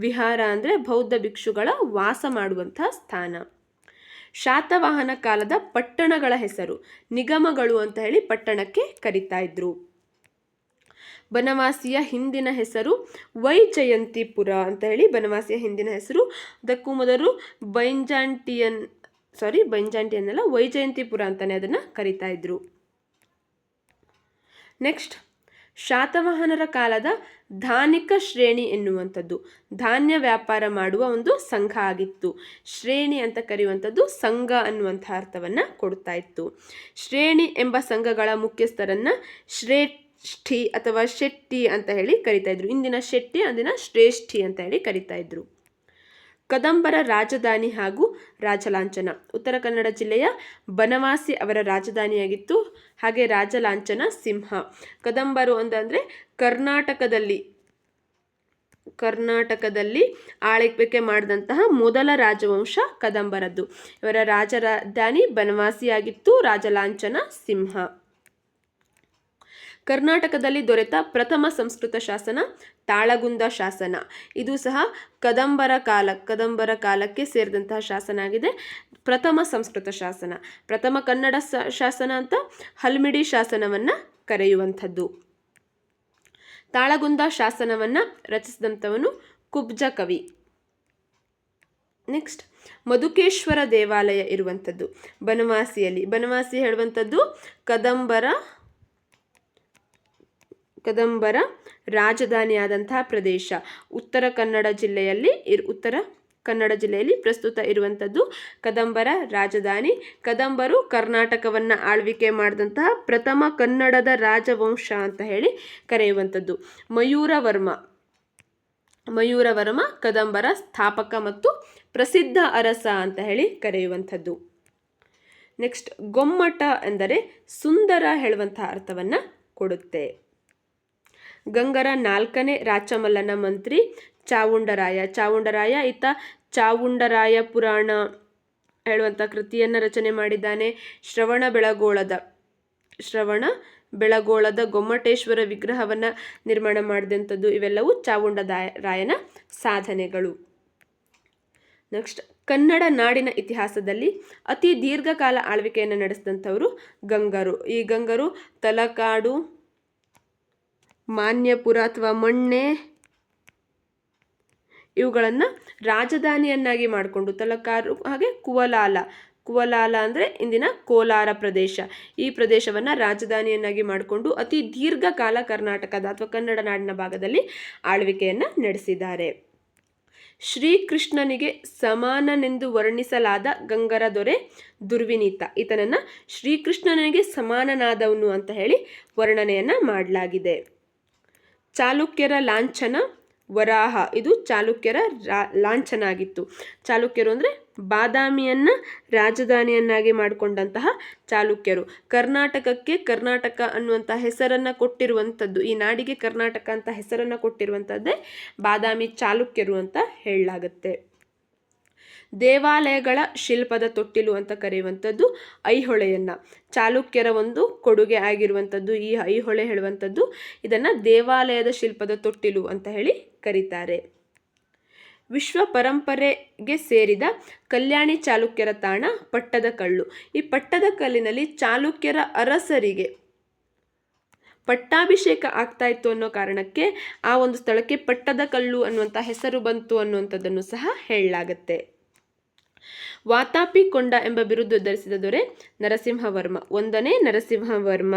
Speaker 1: ವಿಹಾರ ಅಂದರೆ ಬೌದ್ಧ ಭಿಕ್ಷುಗಳ ವಾಸ ಮಾಡುವಂತಹ ಸ್ಥಾನ. ಶಾತವಾಹನ ಕಾಲದ ಪಟ್ಟಣಗಳ ಹೆಸರು ನಿಗಮಗಳು ಅಂತ ಹೇಳಿ ಪಟ್ಟಣಕ್ಕೆ ಕರೀತಾ ಇದ್ರು. ಬನವಾಸಿಯ ಹಿಂದಿನ ಹೆಸರು ವೈಜಯಂತಿಪುರ ಅಂತ ಹೇಳಿ ಬನವಾಸಿಯ ಹಿಂದಿನ ಹೆಸರು. ಅದಕ್ಕೂ ಮೊದಲು ಬೈಂಜಾಂಟಿಯನ್ ಅಲ್ಲ, ವೈಜಯಂತಿಪುರ ಅಂತಲೇ ಅದನ್ನು ಕರೀತಾ ಇದ್ರು. ನೆಕ್ಸ್ಟ್, ಶಾತವಾಹನರ ಕಾಲದ ಧಾನಿಕ ಶ್ರೇಣಿ ಎನ್ನುವಂಥದ್ದು ಧಾನ್ಯ ವ್ಯಾಪಾರ ಮಾಡುವ ಒಂದು ಸಂಘ ಆಗಿತ್ತು. ಶ್ರೇಣಿ ಅಂತ ಕರೆಯುವಂಥದ್ದು ಸಂಘ ಅನ್ನುವಂಥ ಅರ್ಥವನ್ನು ಕೊಡ್ತಾ ಇತ್ತು. ಶ್ರೇಣಿ ಎಂಬ ಸಂಘಗಳ ಮುಖ್ಯಸ್ಥರನ್ನು ಶ್ರೇಷ್ಠಿ ಅಥವಾ ಶೆಟ್ಟಿ ಅಂತ ಹೇಳಿ ಕರಿತಾ ಇದ್ರು. ಇಂದಿನ ಶೆಟ್ಟಿ, ಅಂದಿನ ಶ್ರೇಷ್ಠಿ ಅಂತ ಹೇಳಿ ಕರಿತಾ ಇದ್ರು. ಕದಂಬರ ರಾಜಧಾನಿ ಹಾಗೂ ರಾಜಲಾಂಛನ. ಉತ್ತರ ಕನ್ನಡ ಜಿಲ್ಲೆಯ ಬನವಾಸಿ ಅವರ ರಾಜಧಾನಿಯಾಗಿತ್ತು. ಹಾಗೆ ರಾಜಲಾಂಛನ ಸಿಂಹ. ಕದಂಬರು ಅಂತಂದರೆ ಕರ್ನಾಟಕದಲ್ಲಿ ಆಳ್ವಿಕೆ ಮಾಡಿದಂತಹ ಮೊದಲ ರಾಜವಂಶ ಕದಂಬರದ್ದು. ಇವರ ರಾಜಧಾನಿ ಬನವಾಸಿಯಾಗಿತ್ತು. ರಾಜಲಾಂಛನ ಸಿಂಹ. ಕರ್ನಾಟಕದಲ್ಲಿ ದೊರೆತ ಪ್ರಥಮ ಸಂಸ್ಕೃತ ಶಾಸನ ತಾಳಗುಂದ ಶಾಸನ. ಇದು ಸಹ ಕದಂಬರ ಕಾಲಕ್ಕೆ ಸೇರಿದಂತಹ ಶಾಸನ ಆಗಿದೆ. ಪ್ರಥಮ ಸಂಸ್ಕೃತ ಶಾಸನ. ಪ್ರಥಮ ಕನ್ನಡ ಶಾಸನ ಅಂತ ಹಲ್ಮಿಡಿ ಶಾಸನವನ್ನು ಕರೆಯುವಂಥದ್ದು. ತಾಳಗುಂದ ಶಾಸನವನ್ನು ರಚಿಸಿದಂಥವನು ಕುಬ್ಜ ಕವಿ. ನೆಕ್ಸ್ಟ್, ಮಧುಕೇಶ್ವರ ದೇವಾಲಯ ಇರುವಂಥದ್ದು ಬನವಾಸಿಯಲ್ಲಿ. ಬನವಾಸಿ ಹೇಳುವಂಥದ್ದು ಕದಂಬರ ರಾಜಧಾನಿಯಾದಂತಹ ಪ್ರದೇಶ. ಉತ್ತರ ಕನ್ನಡ ಜಿಲ್ಲೆಯಲ್ಲಿ ಪ್ರಸ್ತುತ ಇರುವಂಥದ್ದು ಕದಂಬರ ರಾಜಧಾನಿ. ಕದಂಬರು ಕರ್ನಾಟಕವನ್ನು ಆಳ್ವಿಕೆ ಮಾಡಿದಂತಹ ಪ್ರಥಮ ಕನ್ನಡದ ರಾಜವಂಶ ಅಂತ ಹೇಳಿ ಕರೆಯುವಂಥದ್ದು. ಮಯೂರವರ್ಮ ಕದಂಬರ ಸ್ಥಾಪಕ ಮತ್ತು ಪ್ರಸಿದ್ಧ ಅರಸ ಅಂತ ಹೇಳಿ ಕರೆಯುವಂಥದ್ದು. ನೆಕ್ಸ್ಟ್, ಗೊಮ್ಮಟ ಎಂದರೆ ಸುಂದರ ಹೇಳುವಂತಹ ಅರ್ಥವನ್ನು ಕೊಡುತ್ತೆ. ಗಂಗರ 4ನೇ ರಾಚಮಲ್ಲನ ಮಂತ್ರಿ ಚಾವುಂಡರಾಯ ಈತ ಚಾವುಂಡರಾಯ ಪುರಾಣ ಹೇಳುವಂಥ ಕೃತಿಯನ್ನು ರಚನೆ ಮಾಡಿದ್ದಾನೆ. ಶ್ರವಣ ಬೆಳಗೋಳದ ಗೊಮ್ಮಟೇಶ್ವರ ವಿಗ್ರಹವನ್ನು ನಿರ್ಮಾಣ ಮಾಡಿದಂಥದ್ದು. ಇವೆಲ್ಲವೂ ಚಾವುಂಡರಾಯನ ಸಾಧನೆಗಳು. ನೆಕ್ಸ್ಟ್, ಕನ್ನಡ ನಾಡಿನ ಇತಿಹಾಸದಲ್ಲಿ ಅತಿ ದೀರ್ಘಕಾಲ ಆಳ್ವಿಕೆಯನ್ನು ನಡೆಸಿದಂಥವರು ಗಂಗರು. ಈ ಗಂಗರು ತಲಕಾಡು, ಮಾನ್ಯಪುರ ಅಥವಾ ಮಣ್ಣೆ ಇವುಗಳನ್ನು ರಾಜಧಾನಿಯನ್ನಾಗಿ ಮಾಡಿಕೊಂಡು, ತಲಕಾಡು ಹಾಗೆ ಕುವಲಾಲ ಅಂದರೆ ಇಂದಿನ ಕೋಲಾರ ಪ್ರದೇಶ, ಈ ಪ್ರದೇಶವನ್ನು ರಾಜಧಾನಿಯನ್ನಾಗಿ ಮಾಡಿಕೊಂಡು ಅತಿ ದೀರ್ಘಕಾಲ ಕರ್ನಾಟಕದ ಅಥವಾ ಕನ್ನಡ ನಾಡಿನ ಭಾಗದಲ್ಲಿ ಆಳ್ವಿಕೆಯನ್ನು ನಡೆಸಿದ್ದಾರೆ. ಶ್ರೀಕೃಷ್ಣನಿಗೆ ಸಮಾನನೆಂದು ವರ್ಣಿಸಲಾದ ಗಂಗರ ದೊರೆ ದುರ್ವಿನೀತ. ಈತನನ್ನು ಶ್ರೀಕೃಷ್ಣನಿಗೆ ಸಮಾನನಾದವನು ಅಂತ ಹೇಳಿ ವರ್ಣನೆಯನ್ನು ಮಾಡಲಾಗಿದೆ. ಚಾಲುಕ್ಯರ ಲಾಂಛನ ವರಾಹ. ಇದು ಚಾಲುಕ್ಯರ ಲಾಂಛನ ಆಗಿತ್ತು. ಚಾಲುಕ್ಯರು ಅಂದರೆ ಬಾದಾಮಿಯನ್ನು ರಾಜಧಾನಿಯನ್ನಾಗಿ ಮಾಡಿಕೊಂಡಂತಹ ಚಾಲುಕ್ಯರು. ಕರ್ನಾಟಕಕ್ಕೆ ಕರ್ನಾಟಕ ಅನ್ನುವಂಥ ಹೆಸರನ್ನು ಕೊಟ್ಟಿರುವಂಥದ್ದು, ಈ ನಾಡಿಗೆ ಕರ್ನಾಟಕ ಅಂತ ಹೆಸರನ್ನು ಕೊಟ್ಟಿರುವಂಥದ್ದೇ ಬಾದಾಮಿ ಚಾಲುಕ್ಯರು ಅಂತ ಹೇಳಲಾಗುತ್ತೆ. ದೇವಾಲಯಗಳ ಶಿಲ್ಪದ ತೊಟ್ಟಿಲು ಅಂತ ಕರೆಯುವಂಥದ್ದು ಐಹೊಳೆಯನ್ನು. ಚಾಲುಕ್ಯರ ಒಂದು ಕೊಡುಗೆ ಆಗಿರುವಂಥದ್ದು ಈ ಐಹೊಳೆ ಹೇಳುವಂಥದ್ದು. ಇದನ್ನು ದೇವಾಲಯದ ಶಿಲ್ಪದ ತೊಟ್ಟಿಲು ಅಂತ ಹೇಳಿ ಕರೀತಾರೆ. ವಿಶ್ವ ಪರಂಪರೆಗೆ ಸೇರಿದ ಕಲ್ಯಾಣಿ ಚಾಲುಕ್ಯರ ತಾಣ ಪಟ್ಟದಕಲ್ಲು. ಈ ಪಟ್ಟದಕಲ್ಲಿನಲ್ಲಿ ಚಾಲುಕ್ಯರ ಅರಸರಿಗೆ ಪಟ್ಟಾಭಿಷೇಕ ಆಗ್ತಾ ಇತ್ತು ಅನ್ನೋ ಕಾರಣಕ್ಕೆ ಆ ಒಂದು ಸ್ಥಳಕ್ಕೆ ಪಟ್ಟದಕಲ್ಲು ಅನ್ನುವಂಥ ಹೆಸರು ಬಂತು ಅನ್ನುವಂಥದ್ದನ್ನು ಸಹ ಹೇಳಲಾಗತ್ತೆ. ವಾತಾಪಿ ಕೊಂಡ ಎಂಬ ಬಿರುದು ಧರಿಸಿದ ದೊರೆ ನರಸಿಂಹವರ್ಮ. 1ನೇ ನರಸಿಂಹವರ್ಮ.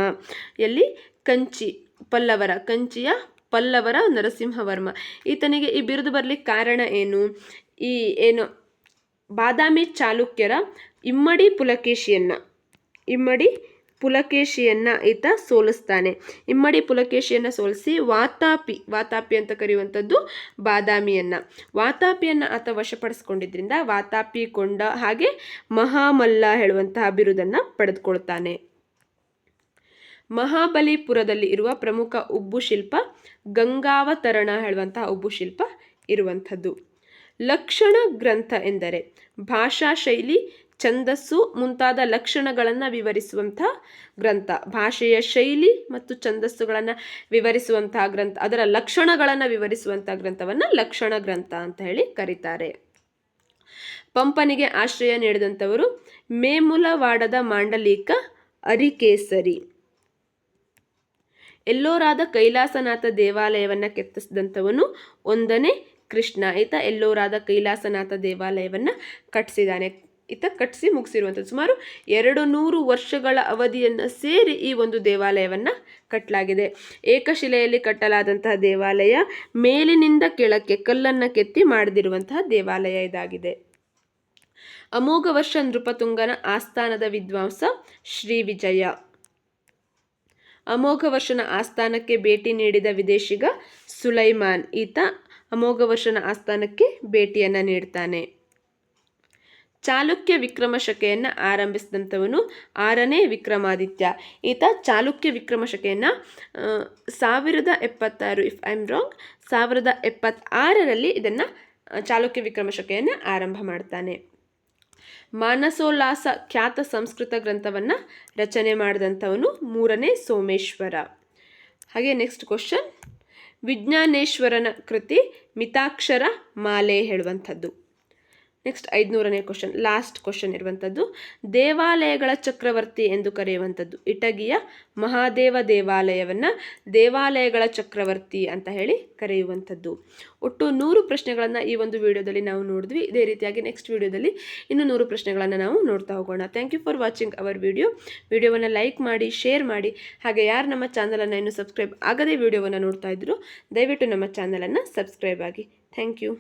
Speaker 1: ಎಲ್ಲಿ? ಕಂಚಿಯ ಪಲ್ಲವರ ನರಸಿಂಹವರ್ಮ. ಈತನಿಗೆ ಈ ಬಿರುದು ಬರಲಿಕ್ಕೆ ಕಾರಣ ಏನು? ಬಾದಾಮಿ ಚಾಲುಕ್ಯರ ಇಮ್ಮಡಿ ಪುಲಕೇಶಿಯನ್ನು ಈತ ಸೋಲಿಸ್ತಾನೆ. ಇಮ್ಮಡಿ ಪುಲಕೇಶಿಯನ್ನು ಸೋಲಿಸಿ ವಾತಾಪಿ ಅಂತ ಕರೆಯುವಂಥದ್ದು ಬಾದಾಮಿಯನ್ನು, ವಾತಾಪಿಯನ್ನು ಆತ ವಶಪಡಿಸ್ಕೊಂಡಿದ್ರಿಂದ ವಾತಾಪಿ ಕೊಂಡ ಹಾಗೆ ಮಹಾಮಲ್ಲ ಹೇಳುವಂತಹ ಬಿರುದನ್ನು ಪಡೆದುಕೊಳ್ತಾನೆ. ಮಹಾಬಲಿಪುರದಲ್ಲಿ ಇರುವ ಪ್ರಮುಖ ಉಬ್ಬು ಶಿಲ್ಪ ಗಂಗಾವತರಣ ಹೇಳುವಂತಹ ಉಬ್ಬು ಶಿಲ್ಪ ಇರುವಂಥದ್ದು. ಲಕ್ಷಣ ಗ್ರಂಥ ಎಂದರೆ ಭಾಷಾ ಶೈಲಿ, ಛಂದಸ್ಸು ಮುಂತಾದ ಲಕ್ಷಣಗಳನ್ನು ವಿವರಿಸುವಂತಹ ಗ್ರಂಥ. ಭಾಷೆಯ ಶೈಲಿ ಮತ್ತು ಛಂದಸ್ಸುಗಳನ್ನು ವಿವರಿಸುವಂತಹ ಗ್ರಂಥ, ಅದರ ಲಕ್ಷಣಗಳನ್ನು ವಿವರಿಸುವಂತಹ ಗ್ರಂಥವನ್ನು ಲಕ್ಷಣ ಗ್ರಂಥ ಅಂತ ಹೇಳಿ ಕರೀತಾರೆ. ಪಂಪನಿಗೆ ಆಶ್ರಯ ನೀಡಿದಂಥವರು ಮೇಮುಲವಾಡದ ಮಾಂಡಲಿಕ ಅರಿಕೇಸರಿ. ಎಲ್ಲೋರಾದ ಕೈಲಾಸನಾಥ ದೇವಾಲಯವನ್ನು ಕೆತ್ತಿಸಿದಂಥವನು 1ನೇ ಕೃಷ್ಣ. ಈತ ಎಲ್ಲೋರಾದ ಕೈಲಾಸನಾಥ ದೇವಾಲಯವನ್ನು ಕಟ್ಟಿಸಿದ್ದಾನೆ. ಈತ ಕಟ್ಟಿಸಿ ಮುಗಿಸಿರುವಂಥದ್ದು. ಸುಮಾರು 200 ವರ್ಷಗಳ ಅವಧಿಯನ್ನು ಸೇರಿ ಈ ಒಂದು ದೇವಾಲಯವನ್ನು ಕಟ್ಟಲಾಗಿದೆ. ಏಕಶಿಲೆಯಲ್ಲಿ ಕಟ್ಟಲಾದಂತಹ ದೇವಾಲಯ, ಮೇಲಿನಿಂದ ಕೆಳಕ್ಕೆ ಕಲ್ಲನ್ನು ಕೆತ್ತಿ ಮಾಡದಿರುವಂತಹ ದೇವಾಲಯ ಇದಾಗಿದೆ. ಅಮೋಘ ವರ್ಷ ನೃಪತುಂಗನ ಆಸ್ಥಾನದ ವಿದ್ವಾಂಸ ಶ್ರೀ ವಿಜಯ. ಅಮೋಘ ವರ್ಷನ ಆಸ್ಥಾನಕ್ಕೆ ಭೇಟಿ ನೀಡಿದ ವಿದೇಶಿಗ ಸುಲೈಮಾನ್. ಈತ ಅಮೋಘ ವರ್ಷನ ಆಸ್ಥಾನಕ್ಕೆ ಭೇಟಿಯನ್ನು ನೀಡ್ತಾನೆ. ಚಾಲುಕ್ಯ ವಿಕ್ರಮ ಶಕೆಯನ್ನು ಆರಂಭಿಸಿದಂಥವನು 6ನೇ ವಿಕ್ರಮಾದಿತ್ಯ. ಈತ ಚಾಲುಕ್ಯ ವಿಕ್ರಮ ಶಕೆಯನ್ನು 1076 ಇಫ್ ಐ ಆಮ್ ರಾಂಗ್ 1076ರಲ್ಲಿ ಇದನ್ನು ಚಾಲುಕ್ಯ ವಿಕ್ರಮ ಶಕೆಯನ್ನು ಆರಂಭ ಮಾಡ್ತಾನೆ. ಮಾನಸೋಲ್ಲಾಸ ಖ್ಯಾತ ಸಂಸ್ಕೃತ ಗ್ರಂಥವನ್ನು ರಚನೆ ಮಾಡಿದಂಥವನು 3ನೇ ಸೋಮೇಶ್ವರ. ಹಾಗೆ ನೆಕ್ಸ್ಟ್ ಕ್ವಶನ್, ವಿಜ್ಞಾನೇಶ್ವರನ ಕೃತಿ ಮಿತಾಕ್ಷರ ಮಾಲೆ ಹೇಳುವಂಥದ್ದು. ನೆಕ್ಸ್ಟ್ 500ನೇ ಕ್ವಶನ್, ಲಾಸ್ಟ್ ಕ್ವಶನ್ ಇರುವಂಥದ್ದು, ದೇವಾಲಯಗಳ ಚಕ್ರವರ್ತಿ ಎಂದು ಕರೆಯುವಂಥದ್ದು. ಇಟಗಿಯ ಮಹಾದೇವ ದೇವಾಲಯವನ್ನು ದೇವಾಲಯಗಳ ಚಕ್ರವರ್ತಿ ಅಂತ ಹೇಳಿ ಕರೆಯುವಂಥದ್ದು. ಒಟ್ಟು 100 ಪ್ರಶ್ನೆಗಳನ್ನು ಈ ಒಂದು ವಿಡಿಯೋದಲ್ಲಿ ನಾವು ನೋಡಿದ್ವಿ. ಇದೇ ರೀತಿಯಾಗಿ ನೆಕ್ಸ್ಟ್ ವಿಡಿಯೋದಲ್ಲಿ ಇನ್ನೂ 100 ಪ್ರಶ್ನೆಗಳನ್ನು ನಾವು ನೋಡ್ತಾ ಹೋಗೋಣ. Thank you for watching our ವಿಡಿಯೋವನ್ನು ಲೈಕ್ ಮಾಡಿ, ಶೇರ್ ಮಾಡಿ. ಹಾಗೆ ಯಾರು ನಮ್ಮ ಚಾನಲನ್ನು ಇನ್ನೂ ಸಬ್ಸ್ಕ್ರೈಬ್ ಆಗದೆ ವಿಡಿಯೋವನ್ನು ನೋಡ್ತಾ ಇದ್ರು, ದಯವಿಟ್ಟು ನಮ್ಮ ಚಾನಲನ್ನು ಸಬ್ಸ್ಕ್ರೈಬ್ ಆಗಿ. Thank you.